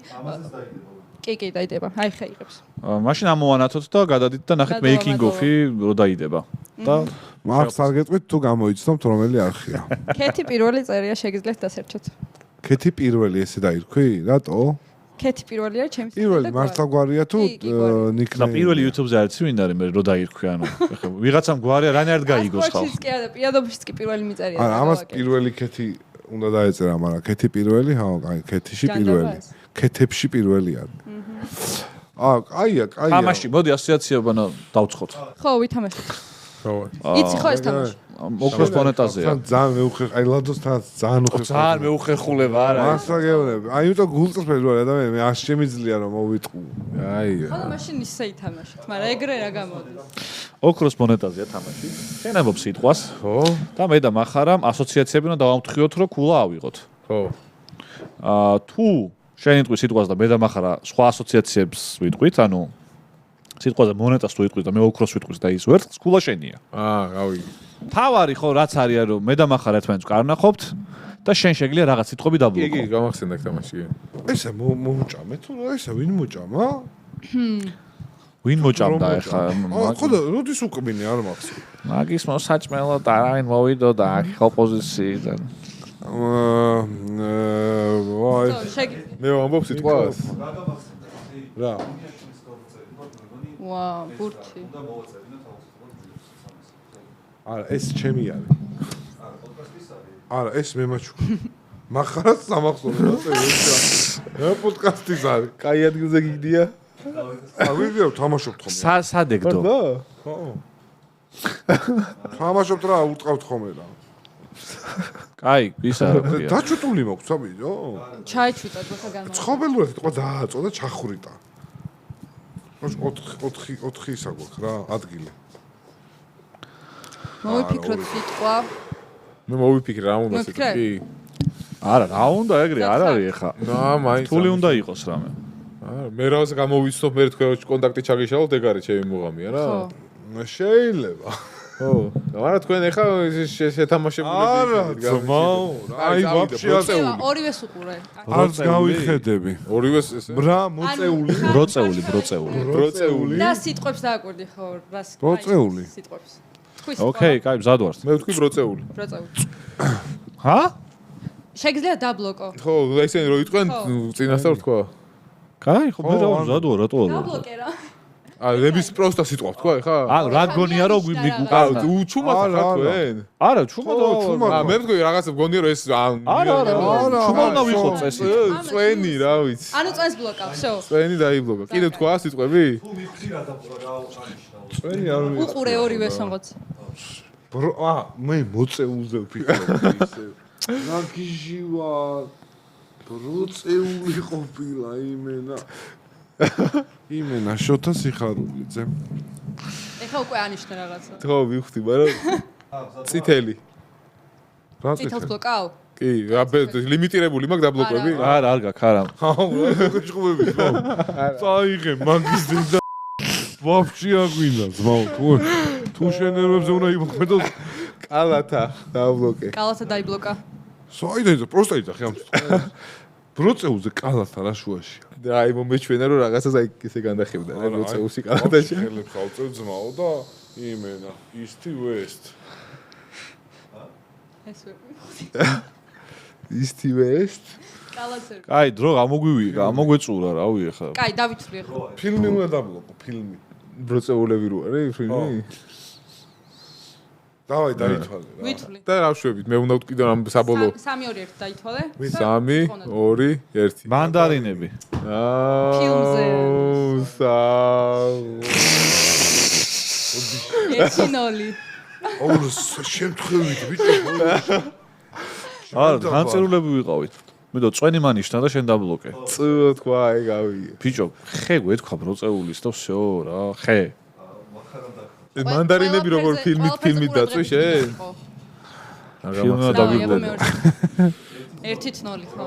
კი, დაიდება. აი ხა იღებს. მაშინ ამოვანათოთ და გადადით და ნახეთ making of-ი რო დაიდება. და მარკს არ გეტყვით თუ გამოიცნობთ რომელი არხია. ქეთი პირველი წერია შეგიძლიათ დასერჩოთ. ქეთი პირველი ესე დაირქვი? რატო? ქეთი პირველი არის ჩემი პირველი მართლა გვარია თუ ნიკნეიმი? და პირველი YouTube-ზე არც ვინ არის მე რო დაირქვი ანუ ეხლა ვიღაცამ გვარია რანაირად გაიგოს ხალხი. სპორტშიც კი არა, პირადობაშიც კი პირველი მიწერია. არა, ამას პირველი ქეთი უნდა დაეწერა, მაგრამ ქეთი პირველი, აი ქეთიში პირველი. ქეთებში პირველი არის. აია. თამაში, მოდი ასოციაცია ბანა დავცხოთ. ხო, ვითამაშოთ. ხო. იცი ხო ეს თამაში? ოქროს მონეტაზეა. ძალიან მეუხერხ, აი ლადოსთან ძალიან უხერხ. ძალიან მეუხერხულება არა. მასა გეუბნები. აი იმიტომ გულწრფელი ვარ ადამიანი, მე არ შემიძლია რომ მოვიტყუ. აი. ხო, მაშინ ისე ითამაშოთ, მაგრამ ეგრე რა გამოდის? ოქროს მონეტაზეა თამაში. შენებობ სიტყვას. ხო. და მე და მახარამ ასოციაციები უნდა დავამტყიოთ, რომ კულა ავიღოთ. ხო. თუ შენ იტყვი სიტყვას და მე და მახარა სხვა ასოციაციებს ვიტყვით, ანუ სიტყვაზე მონეტას თუ იტყვით და მე ოქროს ვიტყვის და ის ვერცხლს, კულა შენია. რავი. თავარი ხო რაც არის რომ მე და მახარა ერთმანეთს კარნახობთ და შენ შეგვიძლია რაღაც სიტყვები დაბლოკო. კი, გამახსენდა თამაში. ესე მომჭამე თუ რა ესე ვინ მოჭამა? ვინ მოჭამდა ეხლა? ხო და როდის უკმინე არ მახსოვს. მაგის მოსაჭმელად არავინ მოვიდოდა აქ ოპოზიციიდან. ვაი. მე ვამბობ სიტყვას. რა. ვაუ, ბურთი. არა, ეს ჩემი არის. არა, ეს მე მაჩუქა. მახარაც სამახსოვრო ასე ვეჭა. რა პოდკასტის არის? კაი ადგილზე გიგდია? ვიდეო თამაშობთ ხოლმე. სადეგდო. ხო. თამაშობთ რა, უტყავთ ხოლმე რა. კაი, ის არა. დაჩუტული მოგვცა ვიდეო? ჩაიჩუტა თქვა განმა. ცხობელურად თქვა დააწოდა ჩახვრიტა. 4 ისა გვაქვს რა, ადგილი. მოვიფიქროთ სიტყვა. მე მოვიფიქრე რა უნდა სიტყვა. კი. არა, რა უნდა ეგრე არ არის ეხა. მაინც თული უნდა იყოს რამე. არა, მე რა გამოვიცნობ მე თქვენ კონტაქტი ჩაგიშალოთ ეგ არის ჩემი მუღამია რა. ხო. შეიძლება. ხო. არა თქვენ ეხა შეთამაშებული არა, ძმაო. აი ვაფშე ორივეს უყურე. არც გავიხედები. ორივეს ესე. ბრა, მოწეული. ბროწეული. და სიტყვებს დააკვირდი ხო, რას? ბროწეული. სიტყვებს. ოკეი, კაი, მზად ვარ. მე ვთქვი ბროწეული. ჰა? შეგიძლია დაბლოკო. ხო, ესენი რო იტყვენ წინასწარ თქვა. კაი, ხო, მე რა მზად ვარ, რატო არა? დაბლოკე რა. ნების პროსტა სიტყვა თქვა ხა? რა გონია რომ უკანა უჩუმად ხარ თქვენ? არა, ჩუმად. მე მგონი რაღაცა გონია რომ ეს არა, ჩუმად უნდა ვიყო წესი. წვენი რა ვიცი. ანუ წვენს ბლოკავ, შო. წვენი დაიბლოკა. კიდევ თქვა სიტყვები? წვენი არ ვიცი. უყურე ორივე სონღოც. მე მოწეულზე ვფიქრობდი ისე. რა გიჟივა. ბროწეული ყოფილა იმენა. იმენა შოთა სიხარულიძე. ეხა უკვე ანიშნე რაღაცა. ხო, ვიხდი, მაგრამ წითელი. რა წითელს ბლოკავ? კი, ლიმიტირებული მაქვს დაბლოკები? არა, არ გაქვს, არა. რა შეხუბები ხო? წაიღე მაგის და ვაფშე აგვინა ძმაო თუ შენერვებზე უნდა იმოქმედოს კალათა დაბლოკე. კალათა დაიბლოკა. საიდან პროსტა იძახი ამ ბროწეულზე კალათა რა შუაში და აი მომეჩვენა რომ რაღაცას აი ესე განდახებდა რა ბროწეულში კალათაში ხელებს ავწევ ძმაო და იმენა ისტი ვესტ ეს ისტი ვესტ კალათზე კაი დრო გამოგვეწურა რავი ახლა კაი დავითვლი ხო ფილმი უნდა დაბლოკო ფილმი ბროწეულები რო არის ფილმი დავაი დაითვალე რა ვითვლი და რა ვშვებით მე უნდა ვთქვი ამ საბოლოო 3-2-1 დაითვალე 3-2-1 მანდარინები ფილმზე. ეცინოლი ორ შემთხვევით ბიჭო არა განწერულები ვიყავით მე და წვენი მანიშნა და შენ დაბლოკე თქვა აი გავიგე ბიჭო ხე გვეთქვა ბროწეულის და всё რა ხე მანდარინები როგორ ფილმი დაწვი შენ ფილმმა დაგიბრუნე 1-0 ხო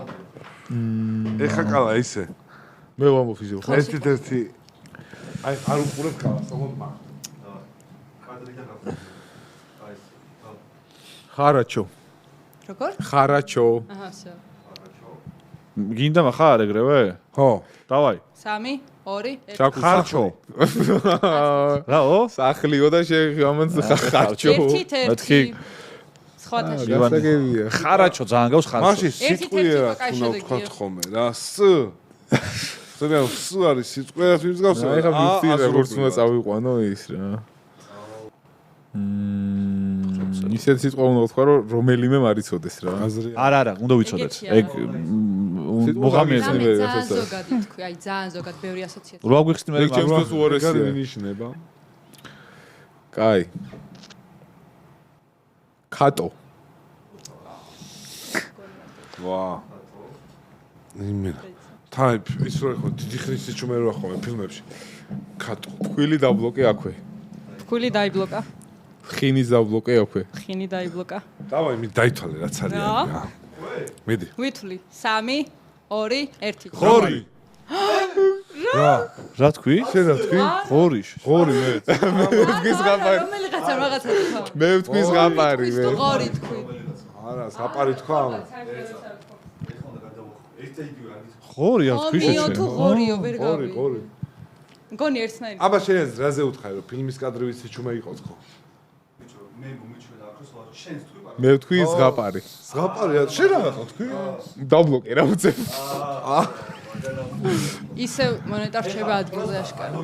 ეხა კალა ისე მე ვამოფიზებ ხო ერთი აი არ უყურებ კალას თქო მაგ ხარაჩო როგორ ხარაჩო აჰა всё გინდა מחარ ეგრევე ხო დავაი 3-2-1 ხარჩო რაო სახლიო და ამან ხარჩო 1-1 სხვათა გასაგებია ხარაჩო ძალიან გავს ხარჩო მაშინ სიტყვია უნდა ვთქვათ ხოლმე რა ზოგადად ს არის სიტყვია ის გავს აი ხა ვიცი როგორც უნდა წავიყვანო ის რა ისეთ სიტყვა უნდა ვთქვა რომ რომელიმე მარიცოდეს რა არა უნდა ვიცოდეთ ეგ მოგამიეცნებია ძალიან ზოგადი თქვი აი ძალიან ზოგად ბევრი ასოციაცია რა გვიხსნი მე ეგ ჩემთვის უარესია ნიშნება კაი კატო ვა იმენა ტაიპ ის რო ხო დიდი ხნის სიჩუმე რო ხო ფილმებში კატო ფქვილი დაბლოკე აქვე ფქვილი დაიბლოკა ხინის დაბლოკე აქვე ხინი დაიბლოკა დავაი მე დაითვალე რაც არის რა მიდი ვითვლი 3-2-1 ხორი რა თქვი შენ რა თქვი ხორი ღორი მე ვთქვის ზღაპარი რომელიღაცა რაღაცა თქვა მე ვთქვის ზღაპარი მე ღორი თქვი არა ზღაპარი თქვა ხორი რა თქვი მიო თუ ღორიო ვერ ღორი გავი ღორი მგონი ერთნაირი აბა შენ რაზე უთხარი რომ ფილმის კადრების სიჩუმე იყოს ხო მე ვთქვი ზღაპარი ზღაპარია შენ რაღაცა თქვი დაბლოკე რა უწევ ისე მონეტა რჩება ადგილზე აშკარად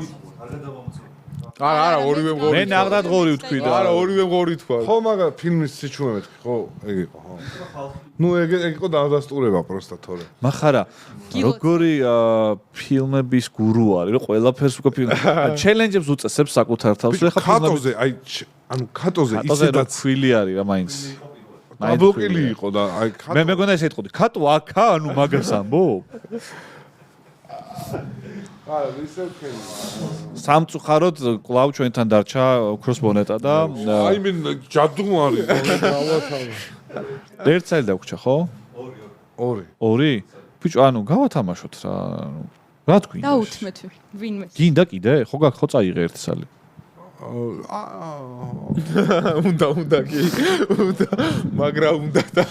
არა ორივე მე ღორი ნახდად ღორი ვთქვი და არა ორივე ღორი თქვა ხო მაგრამ ფილმის სიჩუმე მეთქი ხო ეგ იყო ხო ნუ ეგ იყო დაადასტურება პროსტა თორე მახარა როგორი ფილმების გურუ არის რომ ყველაფერს უკვე ფილმ ჩელენჯებს უწესებს საკუთარ თავს ეხა კატოზე აი ანუ კატოზე ისედაც ქვილი არის რა მაინც დაბლოკილი იყო და აი მე მეგონა ესე ეთყოდი კატო აქა ანუ მაგას ამბობ არა ისე ვქენი სამწუხაროდ კლავ ჩვენთან დარჩა ოქროს მონეტა და აი მე ჯადუმარი ერთ წელი დაგვრჩა ხო? ორი? ბიჭო, ანუ გავათამაშოთ რა. რა თქვი? დაუთმეთ ვინმე. გინდა კიდე? ხო გაქ ხო წაიღე ერთი წელი. უნდა კი. მაგრა უნდა და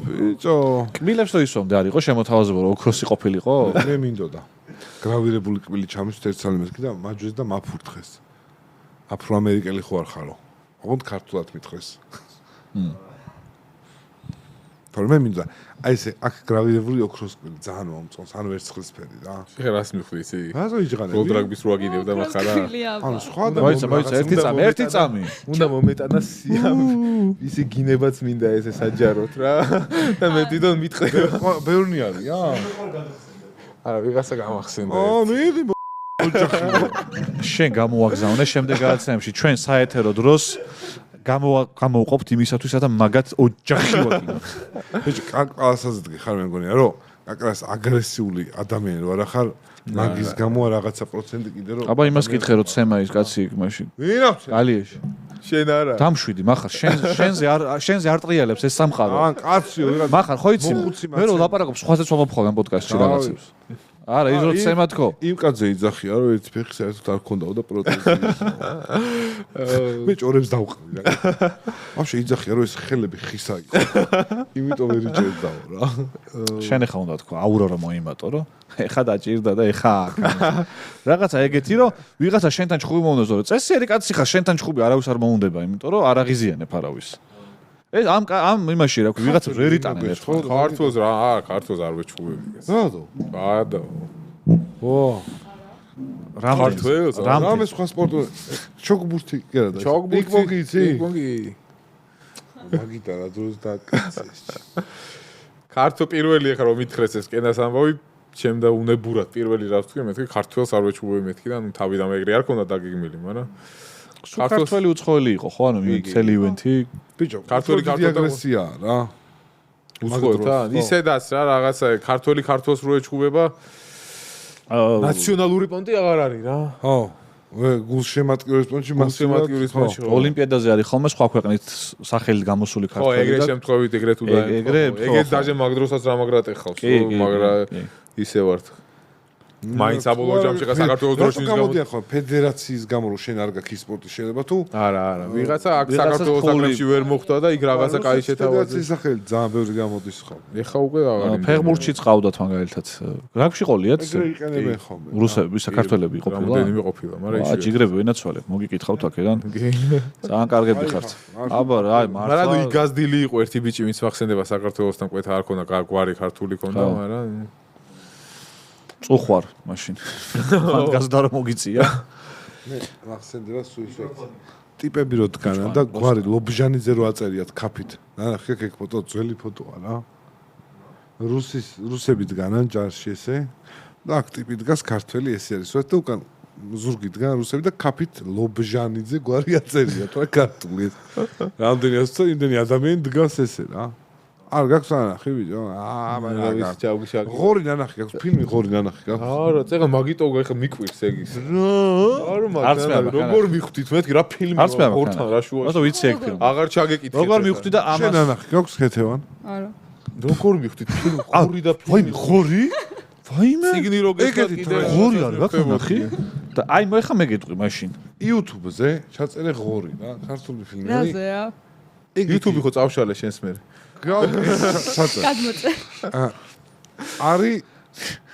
ბიჭო, კბილებს თუ ისვამდე არ იყო შემოთავაზებო რომ ოქროსი ყოფილიყო? მე მინდოდა. გრავირებული კბილი ჩამის ერთ წელი მეთქი და მაჯვეს და მაფურთხეს. აფროამერიკელი ხო არ ხარო? ოღონდ ქართულად მithres. თორმე მინდა აი ესე აქ გრავირებული ოქროს კბილი ძალიან მომწონს, ანუ ვერცხლისფერი რა. შეხ რას მიხვდი იცი? რაზო იჯღანები? როდრაგბის რო აგინებდა מחარა. ანუ სხვა და მოიცა ერთი წამი. უნდა მომეტანა სიამ. ისი გინებაც მინდა ესე საჯაროთ რა. და მე დიდონ მიტყდება. ბევრი არია? არა, ვიღაცა გამახსენდა. მიდი შენ გამოაგზავნე შემდეგ გადაცემებში ჩვენ საეთერო დროს გამოვყოფთ იმისათვის, რათა მაგათ ოჯახი ვაკინოთ. ბიჭო, კაკალასაზედი ხარ მე მგონია, რომ კაკალას აგრესიული ადამიანი ვარ ახარ, მაგის გამო რაღაცა პროცენტი კიდე რომ აბა იმას კითხე რომ ცემა ის კაცი იქ მაშინ. ვინავს? გალიაში. შენ არა. დამშვიდი, מחარ შენზე არ ტრიალებს ეს სამყარო. ან კაციო ვიღაც מחარ ხო იცი? მე რომ ლაპარაკობ სხვასაც ვამოფხავ ამ პოდკასტში რაღაცებს. არა, ის რო ცემა თქო. იმ კაცზე იძახია, რომ ერთ ფეხი საერთოდ არ ქონდაო და პროტეზი. მე ჭორებს დავყრი რა. ვაფშე იძახია, რომ ეს ხელები ხისა იყო. იმიტომ ვერ იჭერდაო რა. შენ ეხა უნდა თქვა, აურორა მოიმატო, რომ ეხა დაჭირდა და ეხა აქ. რაღაცა ეგეთი, რომ ვიღაცა შენთან ჩხუბი მოუნდაო, რომ წესიერი კაცი ხარ, შენთან ჩხუბი არავის არ მოუნდება, იმიტომ რომ არ აღიზიანებ არავის. ეს ამ იმაში რა ქვია, ვიღაცა ვერ იტანენ ეს ხო? ქართულს რა, ქართულს არ ვეჩხუბები. რატო? ბადა. ო ქართველს რამე სხვა სპორტი ჩოგბურთი კერა და პინგ-პონგი იცი? პინგ-პონგი. მაგიტა რა დროს დაკაცეს. ქართულ პირველი ახლა რომ მითხრეს ეს კენას ამბავი, ჩემ და უნებურად პირველი რა ვთქვი, მეთქი ქართველს არ ვეჩხუბები მეთქი და ნუ თავი და მეგრე არ ქონდა დაგიგმილი, მაგრამ ქართველი უცხოელი იყო ხო, ანუ მთელი ივენთი. ბიჭო, ქართველი აგრესიაა რა. უცხოელთა, ისედაც რა რაღაცა ქართველი ქართველს რო ეჩხუბება, ნაციონალური პონტი აღარ არის რა. ხო. გულშემატკივრის პონტში გულშემატკივრის პონტში. ოლიმპიადაზე არის ხოლმე სხვა ქვეყნის სახელით გამოსული ქართველი. ხო, ეგრე შემთხვევით ეგრე თუ და ეგრე დაჟე მაგ დროსაც რა მაგრად ეხავს, მაგრამ ისე ვართ. მაინც საბოლოო ჯამში ხა საქართველოს დროშის გამო გამოდიან ხო ფედერაციის გამო რომ შენ არ გაქვს სპორტი შეიძლება თუ არა ვიღაცა აქ საქართველოს საკრებში ვერ მოხვდა და იქ რაღაცა კაი შეთავაზა ფედერაციის სახელი ძალიან ბევრი გამოდის ხო ეხა უკვე აღარ ფეხბურთში წავდათ მაგალითად რაგბში ყოლიათ ეგრე იყენებენ ხოლმე რუსები საქართველები ყოფილა რამდენი ყოფილა მაგრამ ისე ჯიგრები ვენაცვალებ მოგიკითხავთ აქედან ძალიან კარგები ხართ აბა რა აი მართლა მაგრამ იქ გაზდილი იყო ერთი ბიჭი ვინც ვახსენდება საქართველოსთან კვეთა არ ქონდა გვარი ქართული ქონდა მაგრამ წუხვარ მაშინ. მან გაზდა რომ მოგიწია. მე მახსენდება სუისოც. ტიპები რო დგანან და გვარი ლობჟანიძე რო აწერიათ ქაფით. ნახე ეგ ფოტო ძველი ფოტოა რა. რუსები დგანან ჯარში ესე. და აქ ტიპი დგას ქართველი ესე არის. ვეთ და უკან ზურგი დგან რუსები და ქაფით ლობჟანიძე გვარი აწერიათ რა ქართული. რამდენი ასო იმდენი ადამიანი დგას ესე რა. არ გაქვს ნანახი ბიჭო? მაგას ჩავგიშაკე. ღორი ნანახი გაქვს, ფილმი ღორი ნანახი გაქვს. არა, წეგა მაგიტო ხა მიკვირს ეგ ის. არა, არც მე როგორ მიხვდით მეთქი რა ფილმი ღორთან რა შუაში. ბატონო ვიცი ეგ ფილმი. აღარ ჩაგეკითხე. როგორ მიხვდი და ამას შენ ნანახი გაქვს ხეთევან? არა. როგორ მიხვდით ფილმი ღორი და ფილმი ღორი? ვაიმე. სიგნი როგეც კიდე ღორი არ გაქვს ნახი? და აი მე ხა მეგეთყვი მაშინ. YouTube-ზე ჩაწერე ღორი რა, ქართული ფილმი. რაზეა? YouTube ხო წავშალე შენს მე. გადმოწე. არის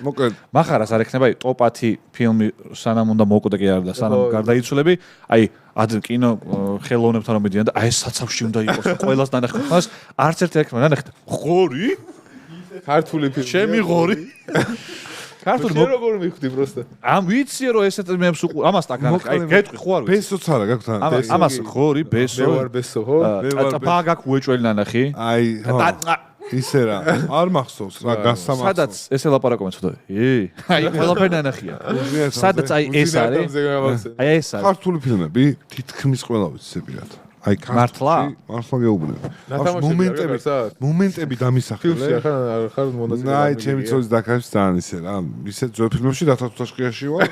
მოკლედ מחარას არ ექნება ტოპ-10 ფილმი სანამ უნდა მოკვდე კი არა და სანამ გარდაიცვლები აი კინო ხელოვნებთან რომ მიდიან და აი ეს საცავში უნდა იყოს ყველას ნანახოს არც ერთი ექნება ნანახეთ ღორი ქართული ფილმი ჩემი ღორი ქართული როგორ მიხვდი პროსტა ამ ვიცი რომ ესეთ მეებს ამას ტაკნახე აი გეტყვი ხო არ ვიცი ბესოც არა გაქვს თან ამას ღორი ბესო მე ვარ ბესო ხო პაგაკ უეჭველი ნანახი აი ისე რა არ მახსოვს რა გასამახსოვს სადაც ესე ლაპარაკობენ ცოტა აი ყველაფერი ნანახია სადაც აი ეს არის აი ეს არის ქართული φιλმები თითქმის ყველა ვიცებიათ აი მართლა გეუბნები მომენტები დამისახელე ხარ მონაწილე აი ჩემი ცოლის დაკარში ძალიან ისე რა ისე ძველ ფილმებში დათათუთაშყიაში ვარ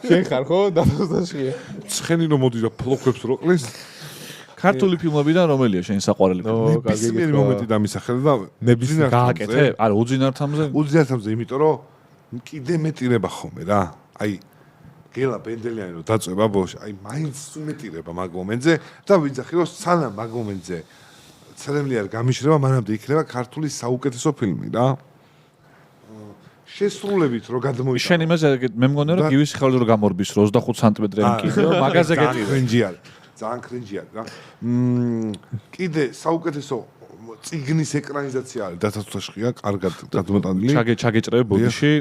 შენ ხარ ხო დათათუთაშყია ცხენი რომ მოდის და ფლოქებს რო ყლის ქართული ფილმებიდან რომელია შენი საყვარელი ფილმი? ნებისმიერი მომენტი დამისახელე და ნებისმიერ გააკეთე? არა, უძინართამზე? უძინართამზე, იმიტომ რომ კიდე მეტირება ხოლმე რა. აი გელა ბენდელიანი რომ დაწובה ბოლოში, აი მაინც უმეტირება მაგ მომენტზე და ვიძახი რომ სანამ მაგ მომენტზე ცელემლი არ გამიშრება, მანამდე იქნება ქართული საუკეთესო ფილმი რა. შესრულებით რო გადმოიტანა. შენ იმაზე მე მგონია რომ გივის ხალხი რო გამორბის 25 სანტიმეტრიანი კიდე, მაგაზე გეტყვი. კრინჯია. ძალიან კრინჯია რა. კიდე საუკეთესო წიგნის ეკრანიზაცია არის დათათუთაშყია, კარგად გადმოტანილი. ჩაგეჭრე ბოდიში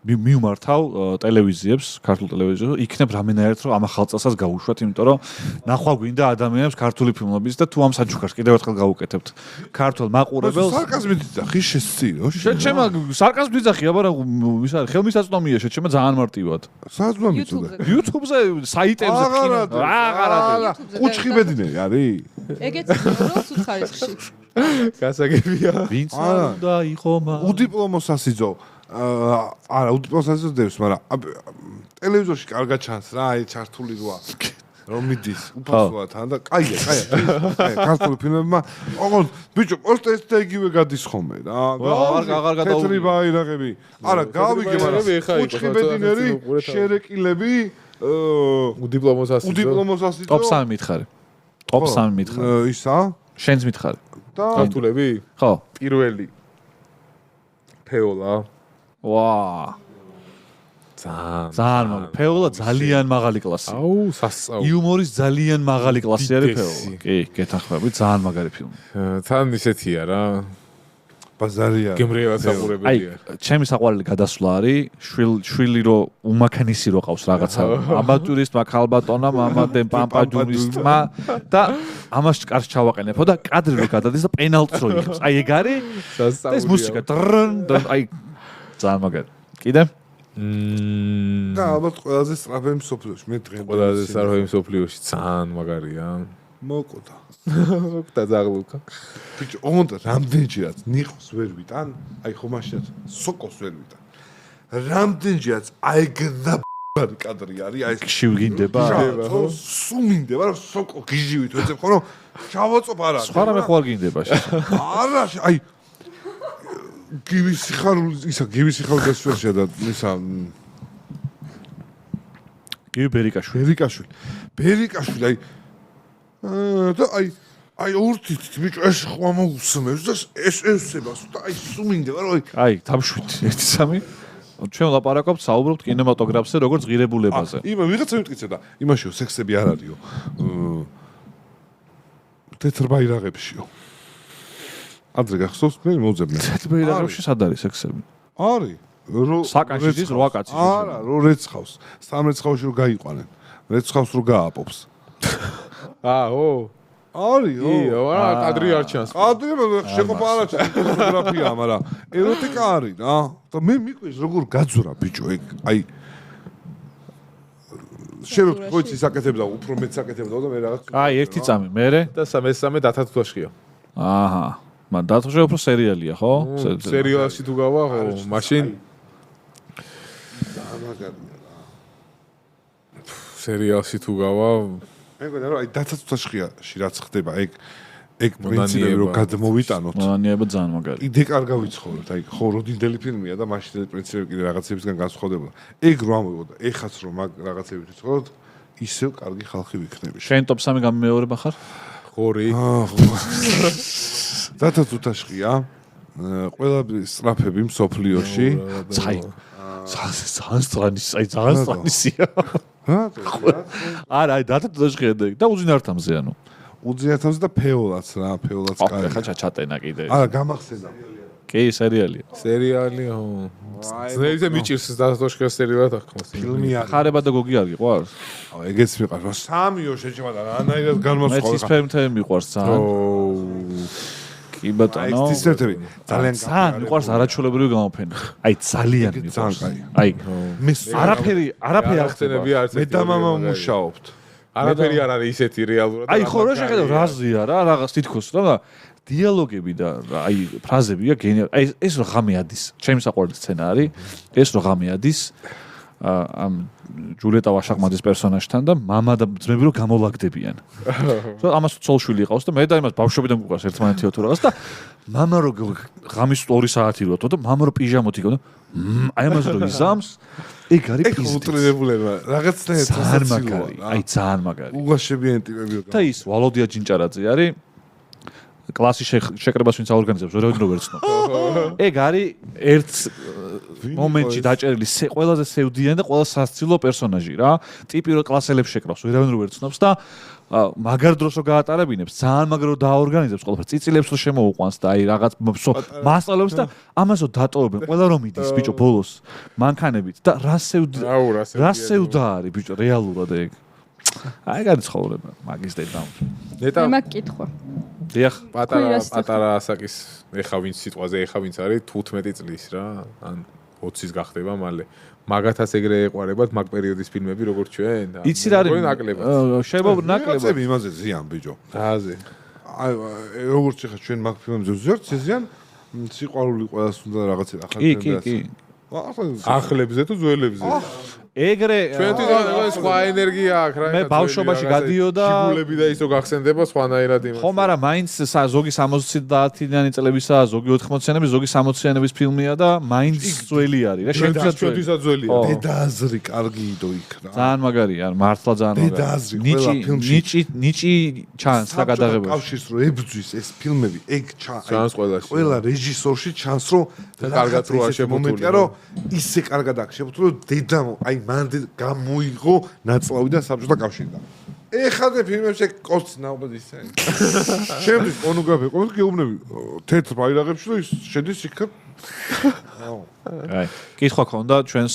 მიუმართავ ტელევიზიებს, ქართულ ტელევიზიებს, იქნებ რამენაერთ რომ ამ ახალწელსაც გაუშვათ, იმიტომ რომ ნახვა გვინდა ადამიანებს ქართული ფილმების და თუ ამ საჩუქარს კიდევ ერთხელ გავუკეთებთ. ქართულ მაყურებელს სარკაზმით იძახი შესწირო. შეჩემა სარკაზმით იძახი, აბა რა ის არის, ხელმისაწვდომია შეჩემა ძალიან მარტივად. საერთოდ მიწოდა. YouTube-ზე, საიტებზე კინო. აღარა. კუჩხი ბედინერი არის? ეგეც რო სუცხარისში. გასაგებია. ვინც უნდა იყო მა უდიპლომოსასიძო არა უდიპლომოსასიძო დევს, მაგრამ ტელევიზორში კარგად ჩანს რა, აი ჩართული როა. რომ მიდის უფასოა თან და კაია ქართული ფილმებმა ოღონდ ბიჭო პოსტ ეს და იგივე გადის ხოლმე რა აღარ გადაუვიდა თეთრი ბაირაღები არა გავიგე მაგრამ უჩხი ბედინერი შერეკილები უდიპლომოსასი ტოპ 3 მითხარი ტოპ 3 მითხარი ისა შენს მითხარი და ქართულები ხო პირველი ფეოლა ვა ძალიან ფეოლა ძალიან მაღალი კლასი. აუ, სასწაული. იუმორის ძალიან მაღალი კლასი არის ფეოლა. კი, გეთანხმები, ძალიან მაგარი ფილმი. თან ისეთია რა. ბაზარია. გემრიელად საყურებელია. აი, ჩემი საყვარელი გადასვლა არის, შვილი რო უმანქანისი რო ყავს რაღაცა. ამატურისტ მაქალბატონა, მამადენ პამპაჯურისტმა და ამას კარს ჩავაყენებო და კადრი რო გადადის და პენალტს რო იღებს. აი ეგ არის. სასწაული. ეს მუსიკა და აი ძალიან მაგარი. კიდე და ალბათ ყველაზე სწრაფი მსოფლიოში მე დღემდე ყველაზე სწრაფი მსოფლიოში ძალიან მაგარია. მოკოდა. და ზაღლუკა. ბიჭო, ოღონდ რამდენჯერაც ნიხოს ვერ ვიტან, აი ხო მაშინაც სოკოს ვერ ვიტან. რამდენჯერაც აი გდა კადრი არის, აი შევგინდება. სუმინდება რომ სოკო გიჟივით ვეცებ ხო რომ ჩავაწობ არა. სხვა რამე ხო არ გინდება შე. არა, აი გივის სიხარული დასვერშია და ისა გივი ბერიკაშვილი აი და აი ურთით ბიჭო ეს ხვა მოусმევს და ეს ევსებას და აი სუმინდება რომ აი დამშვით 1-3 ჩვენ ლაპარაკობთ საუბრობთ კინემატოგრაფზე როგორც ღირებულებაზე იმე ვიღაცა მიტკიცე და იმაშიო სექსები არ არისო თეთრ ბაირაღებშიო ადრე გახსოვს მე მოძებნე თეთრ ბაირაღებში სად არის სექსები არის საკანში ის 8 კაცი არა რო რეცხავს სამ რეცხავში რო გაიყვანენ რეცხავს რო გააპობს აო არისო არა კადრი არ ჩანს კადრი შეყოფა არა ჩანს ფოტოგრაფია მაგრამ ეროტიკა არის რა და მე მიყვეს როგორ გაძურა ბიჭო ეგ აი შენ რო ხოიცი საკეთებდა უფრო მეც საკეთებდა და მე რაღაც აი ერთი წამი მერე და მესამე დათათუთაშია აჰა მან დათოშე უფრო სერიალია ხო სერიალში თუ გავა ხო მაშინ სერიალში თუ გავა მე მგონია რომ აი დათათუთაშში რაც ხდება ეგ პრინციპი რომ გადმოვიტანოთ მონანიება ძალიან მაგარი იდე კარგა ვიცხოვროთ აი ხო როდინდელი ფილმია და მაშინდელი პრინციპები კიდე რაღაცებისგან განსხვავდება ეგ რო ამოვიდა ეხაც რომ მაგ რაღაცებით ვიცხოვროთ ისევ კარგი ხალხი ვიქნები შენ ტოპ 3 გამეორება ხარ ხორი დათათუთაშია ყველა სწრაფები მსოფლიოში ცაი ძალიან სწრაფია არა აი დათათუთაშია და უძინართამზე ანუ უძინართამზე და ფეოლაც რა ფეოლაც კარი ხა ჩატენა კიდე არა გამახსენდა კი სერიალია სერიალი ხო ზეზე მიჭირს დათათუთაშია სერიალად ახლა ფილმი არის ხარება და გოგი არ გიყვარს ეგეც მიყვარს სამიო შეჭმა და რანაირად განმოსყვა მეც ის ფერმთები მიყვარს ძალიან კი ბატონო აი ცისერთები ძალიან მიყვარს არაჩვეულებრივი გამოფენა აი ძალიან მიყვარს აი მე არაფერი არ ხდება მე და მამა მუშაობთ არაფერი არ არის ისეთი რეალურად აი ხო რა შეხედავ რაზია რა რაღაც თითქოს რა დიალოგები და აი ფრაზებია გენიალური აი ეს რო ღამე ადის ჩემი საყვარელი სცენა არის ეს რო ღამე ადის ამ ჯულიეტა ვაშაყმაძის პერსონაჟთან და მამა და ძმები რო გამოლაგდებიან. ხო ამას ცოლშვილი ყავს და მე და იმას ბავშვობიდან გვყავს ერთმანეთიო თუ რაღაც და მამა რო ღამის 2 საათი როთო და მამა რო პიჟამოთ იგო და აი ამას რო იზამს ეგ არის პიზდი. უტრირებულება რაღაცნაირად ძალიან მაგარი. აი ძალიან მაგარი. უგაშებიანი ტიპები რო. და ის ვალოდია ჯინჭარაძე არის კლასის შეკრებას ვინც აორგანიზებს ვერავინ რო ვერცნობ. ეგ არის ერთ მომენტში დაჭერილი ყველაზე სევდიანი და ყველა სასცილო პერსონაჟი რა. ტიპი რო კლასელებს შეკრავს ვერავინ რო ვერცნობს და მაგარ დროს რო გაატარებინებს ძალიან მაგარ რო დააორგანიზებს ყველაფერს წიწილებს რო შემოუყვანს და აი რაღაც მასწავლებს და ამასო დატოვებენ ყველა რომ მიდის ბიჭო ბოლოს მანქანებით და რა სევდა არის ბიჭო რეალურად ეგ. აი განცხოვრება მაგის დედამ. მე მაგ კითხვა. დიახ, პატარა ასაკის ეხა ვინც სიტყვაზე ეხა ვინც არის 15 წლის რა, ან 20-ის გახდება მალე. მაგათაც ეგრე ეყარებათ მაგ პერიოდის ფილმები როგორც ჩვენ. იცი რა არის? შეიძლება ნაკლებად. იმაზე ზიან ბიჭო. რაზე? აი როგორც ხა ჩვენ მაგ ფილმებზე ვზერთ, ზიან სიყვარული ყველას უნდა რაღაცა ახალ კი. ახლებზე თუ ძველებზე? ეგრე ჩვენ თვითონ სხვა ენერგია აქვს რა. მე ბავშვობაში გადიოდა შიგულები და ისო გახსენდება სხვანაირად იმას. ხო, მაგრამ მაინც ზოგი 70-დანი წლებისაა, ზოგი 80-იანების, ზოგი 60-იანების ფილმია და მაინც ძველი არის რა. ჩვენთვისაც ძველია. დედააზრი კარგი იდო იქ რა. ძალიან მაგარია, მართლა ძალიან მაგარია. დედააზრი ყველა ფილმში ნიჭი ჩანს რა გადაღებაში. კავშირს რო ებძვის ეს ფილმები, ეგ ჩანს ყველაში. ყველა რეჟისორში ჩანს რომ კარგად როა შემოთული. რომ ისე კარგად აქვს შემოთული, რომ დედამ აი მან გამოიღო ნაწლავიდან საბჭოთა კავშირიდან. ეხლა ფილმებში კოცი ნაუბად ისე. შემდგომ პორნოგრაფია, ყოველთვის გეუბნები თეთრ ბაირაღებში რომ ის შედის იქ. აი, კითხვა ქონდა ჩვენს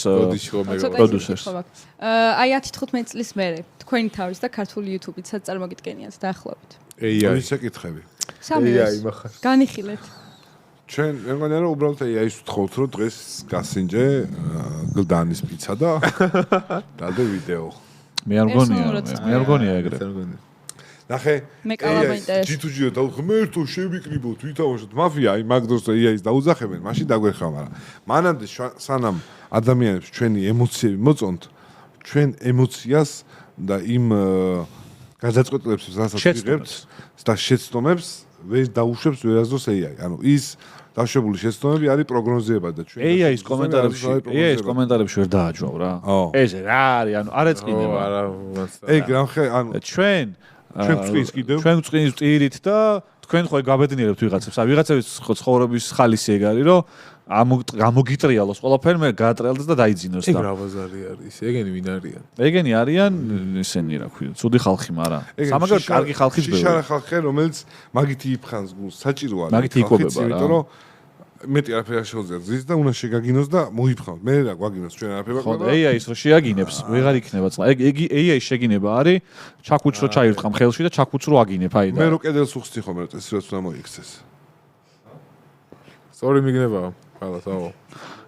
პროდიუსერს. აი 10-15 წლის მერე თქვენი თავის და ქართული YouTube-იცაც წარმოგიდგენიათ დაახლოებით. AI ისე კითხები. AI მახარ. განიხილეთ. ჩვენ მეგონია რომ უბრალოდ AI-ს ვთხოვთ რომ დღეს გასინჯე გლდანის პიცა და დადე ვიდეო. მე არ მგონია ეგრე. ნახე მე კალა მაინტერესებს. ჯიტუჯიო და ღმერთო შევიკრიბოთ ვითავაშოთ მაფია აი მაგდროს AI-ს დაუძახებენ მაშინ დაგვერხა მაგრამ მანამდე სანამ ადამიანებს ჩვენი ემოციები მოწონთ ჩვენ ემოციას და იმ გადაწყვეტილებს რასაც ვიღებთ და შეცდომებს ვერ დაუშვებს ვერასდროს AI ანუ ის დაშვებული შეცდომები არის პროგნოზირება და ჩვენ AI-ის კომენტარებში ვერ დააჯვავ რა ეს რა არის ანუ არ ეწყინება არა ეგ რამხე ანუ ჩვენ ვწყინს კიდევ ჩვენ ვწყინს წირით და თქვენ ხო გაბედნიერებთ ვიღაცებს. აი ვიღაცების ცხოვრების ხალისი ეგ არის, რომ გამოგიტრიალოს ყველაფერი, მე გაატრიალდეს და დაიძინოს და. ეგ რა ბაზარი არის? ეგენი ვინ არიან? ეგენი არიან ისენი რა ქვია, ცუდი ხალხი, მაგრამ სამაგერ კარგი ხალხიც ბევრი. შიშარა ხალხი, რომელიც მაგითი იფხანს გულს, საჭირო არის. მაგითი იკვებება რა. იმიტომ რომ მეტი არაფერი არ შეუძლია ზის და უნდა შეგაგინოს და მოიფხავთ. მე რა გვაგინოს ჩვენ არაფერი ხო AI-ის რო შეაგინებს, ვეღარ იქნება წლა. ეგ AI-ის შეგინება არის, ჩაკუჩ რო ჩაირთყამ ხელში და ჩაკუჩ რო აგინებ აი და. მე რო კედელს უხსნი ხომ რა წესი რაც უნდა მოიქცეს. სწორი მიგნება, ყველა თავო.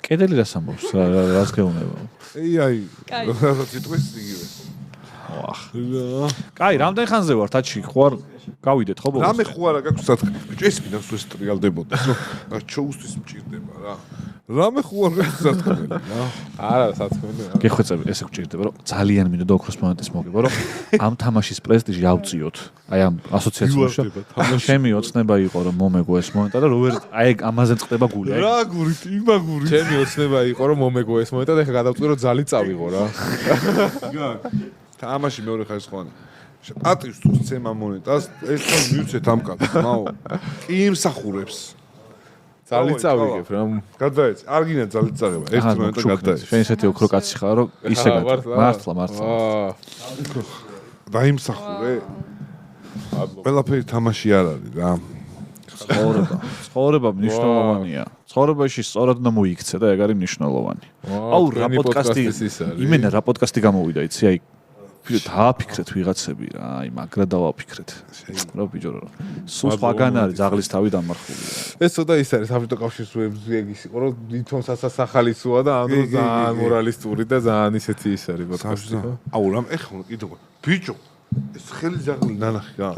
კედელი რას ამბობს? რას გეუბნება? AI რაღაც იტყვის იგივე. ვახ. კაი, რამდენ ხანზე ვართ აჩი? ხوار გავიდეთ ხო ბოლოს? რამე ხوارა გაქვს სათქმე. ეს მინდა სულ სტრიალდებოდა. რა ჩოუსთვის მჭირდება რა. რამე ხوار გაქვს სათქმე რა. არა, სათქმე. გეხვეწები, ესე გჭირდება, რომ ძალიან მინდა და ოქროს მონეტის მოგება, რომ ამ თამაშის პრესტიჟი ავწიოთ. აი ამ ასოციაციებში. ჩემი ოცნება იყო, რომ მომეგო ეს მონეტა და რო ვერ აი ამაზე წყდება გული. რა გურით, იმაგური. ჩემი ოცნება იყო, რომ მომეგო ეს მონეტა და ეხლა გადავწყვი, რომ ძალი წავიღო რა. თამაში მეორე ხარისხოვანი. ატრის თუ ცემა მონეტას, ეს ხომ მივცეთ ამ კაცს, მაო. კი იმსახურებს. ძალი წავიღებ რა. გადაეც, არ გინდა ძალი წაღება. ეს მონეტა გადაეც. შენ ისეთი ოქრო კაცი ხარ, რომ ისე მართლა. დაიმსახურე. ყველაფერი თამაში არ არის რა. ცხოვრება მნიშვნელოვანია. ცხოვრებაში სწორად უნდა მოიქცე და ეგ არის მნიშვნელოვანი. აუ რა პოდკასტი იმენა რა პოდკასტი გამოვიდა, იცი, აი დააფიქრეთ ვიღაცები რა, აი მაგრა დავაფიქრეთ. რა ბიჭო რა. სულ სხვაგან არის ძაღლის თავი დამარხული. ეს ცოტა ის არის საბჭოთა კავშირის ვებზე ეგ იყო, რომ თვითონ სასახალისოა და ამ დროს ძალიან მორალისტური და ძალიან ისეთი ის არის პოდკასტი. აუ რამ ეხლა კიდევ ბიჭო ეს ხელი ძაღლი ნანახი რა.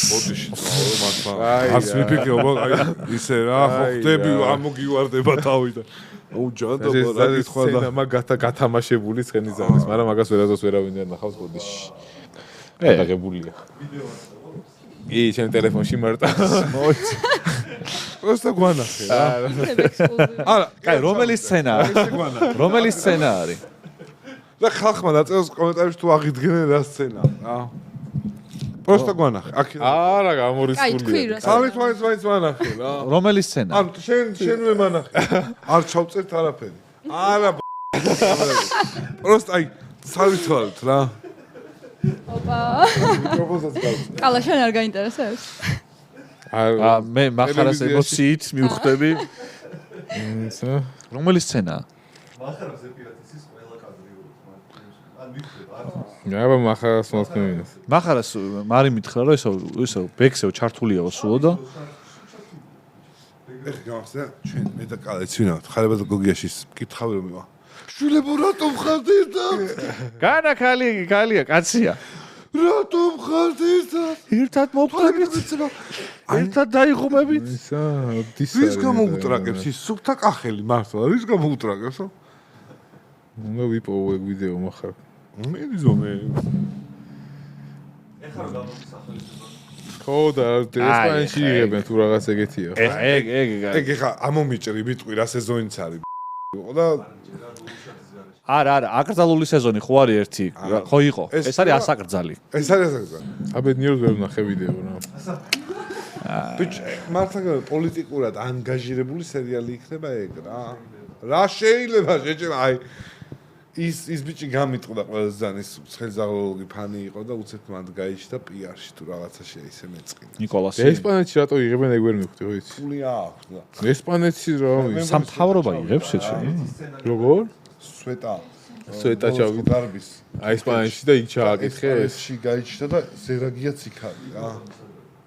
ბოდიში მართლა. ას ვიფიქრობ აი ისე რა ხო ხდები ამოგივარდება თავი და აუ ჯანდა რა გითხვა და სცენა გათამაშებული ცხენი ზარის, მაგრამ მაგას ვერაზოს ვერავინ არ ნახავს ბოდიში. გადაღებულია. ი ჩემ ტელეფონში მარტო. მოიცი. პროსტა გვანახე რა. არა, კაი, რომელი სცენა არის? რომელი სცენა არის? და ხალხმა დაწეროს კომენტარებში თუ აღიდგენენ რა სცენა რა. პროსტა გვანახე. არა, გამორისულია. სამი თვაიც ვანახე რა. რომელი სცენა? ანუ შენვე მანახე. არ ჩავწერთ არაფერი. არა. პროსტა აი სავიცვალეთ რა. ოპა. მიკროფონსაც გავწერ. კალა შენ არ გაინტერესებს? მე მახარას ემოციით მივხვდები. რომელი სცენაა? მახარას ეპირატისის ყველა კადრი ან მივხვდება არ აბა მახარას მოსკოვი. მახარას მარი მითხრა რომ ესო ბექსეო ჩართულიაო სულო და ეხა გავახსენე ჩვენ მე და კალეც ვინავთ ხარება და გოგიაშის მკითხავი რომ მივა შვილებო რატომ ხართ ერთად? განა კალია კაცია რატომ ხართ ერთად მოვხდებით ერთად დაიღუმებით ვის გამოუტრაგებს ის სუფთა კახელი მართლა ვის გამოუტრაგებსო უნდა ვიპოვო ეგ ვიდეო מחר. მე ვიზომე. ეხლა რა გამოგისახელებს? ხო და ესპანეთში იღებენ თუ რაღაც ეგეთია. ეგ ეხა ამომიჭრი ვიტყვი რა სეზონიც არის. და არა, აკრძალული სეზონი ხო არის ერთი. ხო იყო. ეს არის ასაკრძალი. ეს არის ასაკრძალი. აბედნიეროდ ვერ ვნახე ვიდეო რა. ბიჭ, მართლა პოლიტიკურად ანგაჟირებული სერიალი იქნება ეგ რა. რა შეიძლება შეჭება, აი ის ბიჭი გამიტყდა ყველაზე ძალიან ის ცხელზაღლოლოგი ფანი იყო და უცებ მანდ გაიჩნდა PR-ში თუ რაღაცაში ისე მეწყინა. ნიკოლასი. ესპანეთში რატო იღებენ ეგ ვერ მივხვდი ხო იცი? ფული აქვს და. ესპანეთში რა სამთავრობა იღებს ეჩი? როგორ? სვეტა ჩავიდა დარბის. აი ესპანეთში და იქ ჩააკითხე ეს. ესში გაიჩნდა და ზერაგიაც იქ არის რა.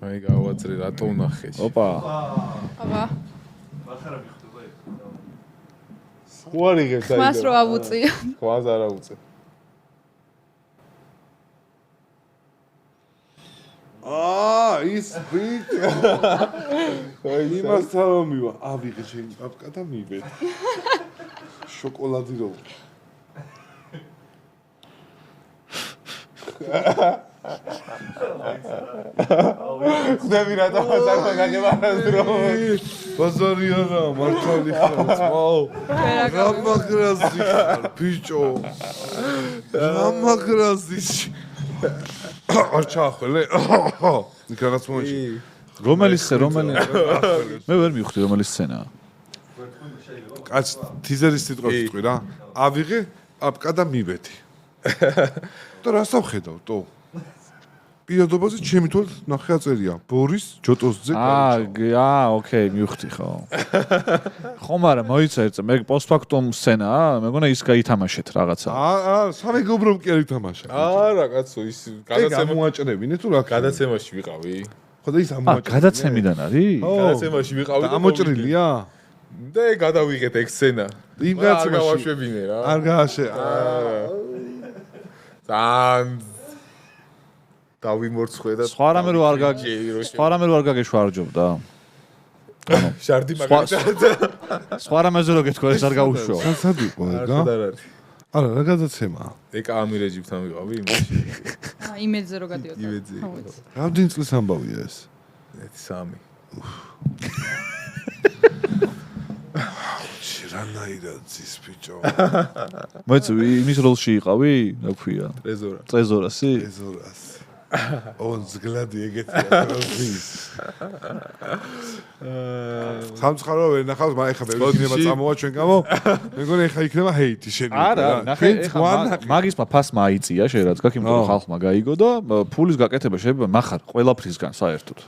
აი გავაძრე რატო ვნახე. ოპა. აბა. მახარა მიხდება ეგ. ხო არ იღებს აი. მას რო ავუწიო. ხვას არ აუწე. ის ბიჭი. აი იმას თავმივა. ავიღე ჩემი პაპკა და მივედ. შოკოლადი რო. ხდები რატომ ახლა გაგებარაზრო? ბაზარია რა, მართალი ხარ, მაო. რა მაგრაზი ხარ, ბიჭო. რა მაგრაზი. არ ჩაახველე. იქაც მომიჩი. რომელი მე ვერ მივხვდი რომელი სცენაა. კაც თიზერის სიტყვებს ვიტყვი რა. ავიღე აპკა და მივედი. და რას ავხედავ, ტო? პირადობაზე ჩემი თვალით ნახე აწერია. ბორის ჯოტოზძე გაიჩა. ოკეი, მივხვდი ხო. ხო, მაგრამ მოიცა ერთ მე პოსტფაქტუმ სცენაა, მეგონა ის გაითამაშეთ რაღაცა. სამეგობრომ კი არ ითამაშა. არა, კაცო, ის გადაცემა მოაჭრებინე თუ რა? გადაცემაში ვიყავი. ხო და ის ამოაჭრე. გადაცემიდან არის? გადაცემაში ვიყავი. და ამოჭრილია? და გადავიღეთ ეგ სცენა. იმ გადაცემაში არ გავაშვებინე რა. არ გააშე. თან დავიმორცხვე და სხვა რამე რო არ გაგეშვარჯობდა. შარდი მაგალითად. სხვა რამეზე რო გეთქვა ეს არ გაუშვო. სად იყო ეგა? არა, რა გადაცემა? ეგ ამირ ეჯიპტთან ვიყავი იმაში. იმედზე რო გადიოდა. იმედზე. რამდენი წლის ამბავია ეს? 3. რანაირად ზის ბიჭო. მოიცი იმის როლში იყავი, რა ქვია? ტრეზორასი? ტრეზორასი. ზგლადი ეგეთია პროზის. სამცხარო ვერ ნახავს, მაგრამ ეხა ბევრი კინემა წამოვა ჩვენ გამო. მეგონი ეხა იქნება ჰეიტი შენი. არა, ნახე ეხა მაგისმა ფასმა აიწია შენ რაც გაქ იმიტომ ხალხმა გაიგო და ფულის გაკეთება შეიძლება מחარ ყველაფრისგან საერთოდ.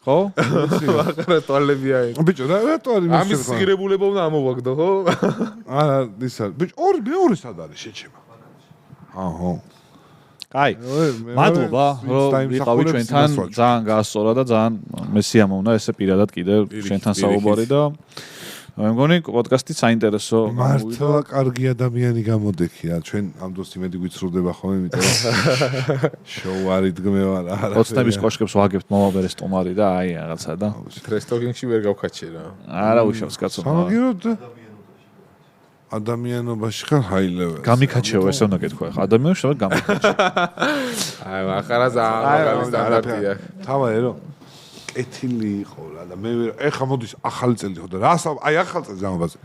ხო? ახლა ტუალებია ეს. ბიჭო, რატო არის მის ამის სიგრებულება უნდა ამოვაგდო, ხო? არა, ის არის. ბიჭო, მეორე სად არის შეჩება? აჰო. კაი. მადლობა, რომ იყავი ჩვენთან, ძალიან გაასწორა და ძალიან მე სიამოვნა ესე პირადად კიდე ჩვენთან საუბარი და მე მგონი პოდკასტი საინტერესო მართლა კარგი ადამიანი გამოდექი რა ჩვენ ამ დროს იმედი გვიცრუდება ხოლმე იმიტომ შოუ არ იდგმევა რა ოცნების კოშკებს ვაგებთ მომავერე სტომარი და აი რაღაცა და ტრესტოგინგში ვერ გავხაჩე რა არა უშავს კაცო სამაგიეროდ ადამიანობაში ხარ high level გამიქაჩეო ესე უნდა გეთქვა ხა ადამიანში რა გამიქაჩე აი ახლა ძალიან მაგარი სტანდარტია თავა ერო კეთილი იყო რა და მე ეხა მოდის ახალი წელი ხო და რას აი ახალი წელი გამობაზე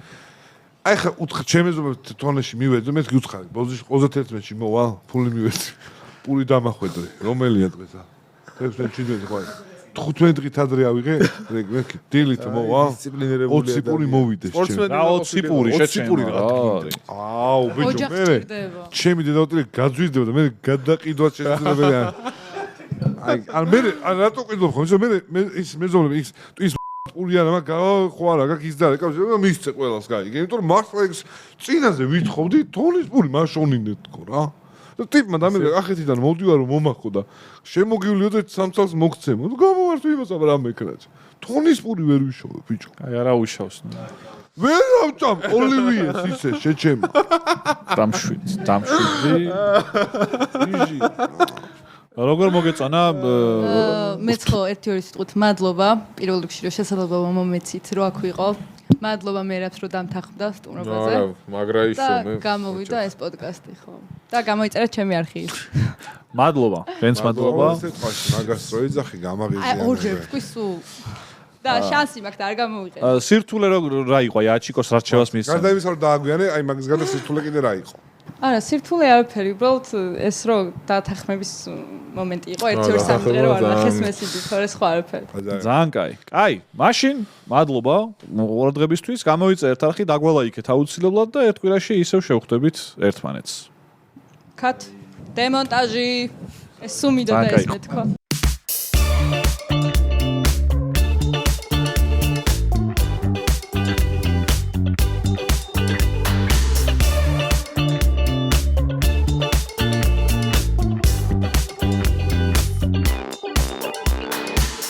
აი ხა უთხ ჩემეზობ თონეში მივედი მე გიუცხარი ბოზიში 31-ში მოვალ ფული მივედი პური დამახვედრე რომელია დღესა 16-ში ხო 15 დღით ადრე ავიღე მე დილით მოვალ დისციპლინირებული 20 პური მოვიდეს ჩემ რა 20 პური შეჩემ რა აუ ბიჭო მე ჩემი დედავტილი გაძვირდება და მე გადაყიდვა შესაძლებელია აი ან მე რატო ყიდო ხო მე ის მეზობლები ის პური არა მაგ ხო არა გაკ ის და რეკავ მისცე ყველას გაიგე იმიტომ რომ მართლა ის წინაზე ვითხოვდი თონის პური მაშონინეთ თქო რა და ტიპმა და მე ახეთიდან მოვდივარ რომ მომახო და შემოგივლიო და სამწალს მოგცემო და გამოვართ იმას აბა რა მეკრაჭ თონის პური ვერ ვიშოვე ბიჭო აი არა უშავს ვერ ამჭამ ოლივიეს ისე შეჩემა დამშვიდი იჟი როგორ მოგეწონა მეც ხო 1-2 სიტყვით მადლობა პირველ რიგში რომ შესაძლებლობა მომეცით რომ აქ ვიყო მადლობა მერაბს რომ დამთანხმდა სტუმრობაზე. არა, მაგრა ისო და გამოვიდა ეს პოდკასტი ხო. და გამოიწერეთ ჩემი არქივი. მადლობა. შენც მადლობა. სიტყვაში მაგას რო იძახი გამაღიზიანებე. აი ორჯერ თქვი სულ. და შანსი მაქვს და არ გამოვიყენე. სირთულე რა იყო? აი აჩიკოს რჩევას მისცა. გარდა იმისა რომ დააგვიანე, აი მაგის გარდა სირთულე კიდე რა იყო? არა, სირთულე არაფერი, უბრალოდ ეს რო დათანხმების მომენტი იყო, 1-2 3 დღე რო არ ნახეს მესიჯი, თორე სხვა არაფერი. ძალიან კაი. კაი, მაშინ მადლობა ყურადღებისთვის. გამოიწერეთ არხი, დაგვალაიქეთ აუცილებლად და ერთ კვირაში ისევ შევხვდებით ერთმანეთს. კატ დემონტაჟი ეს სუმიდო და ეს მეთქვა.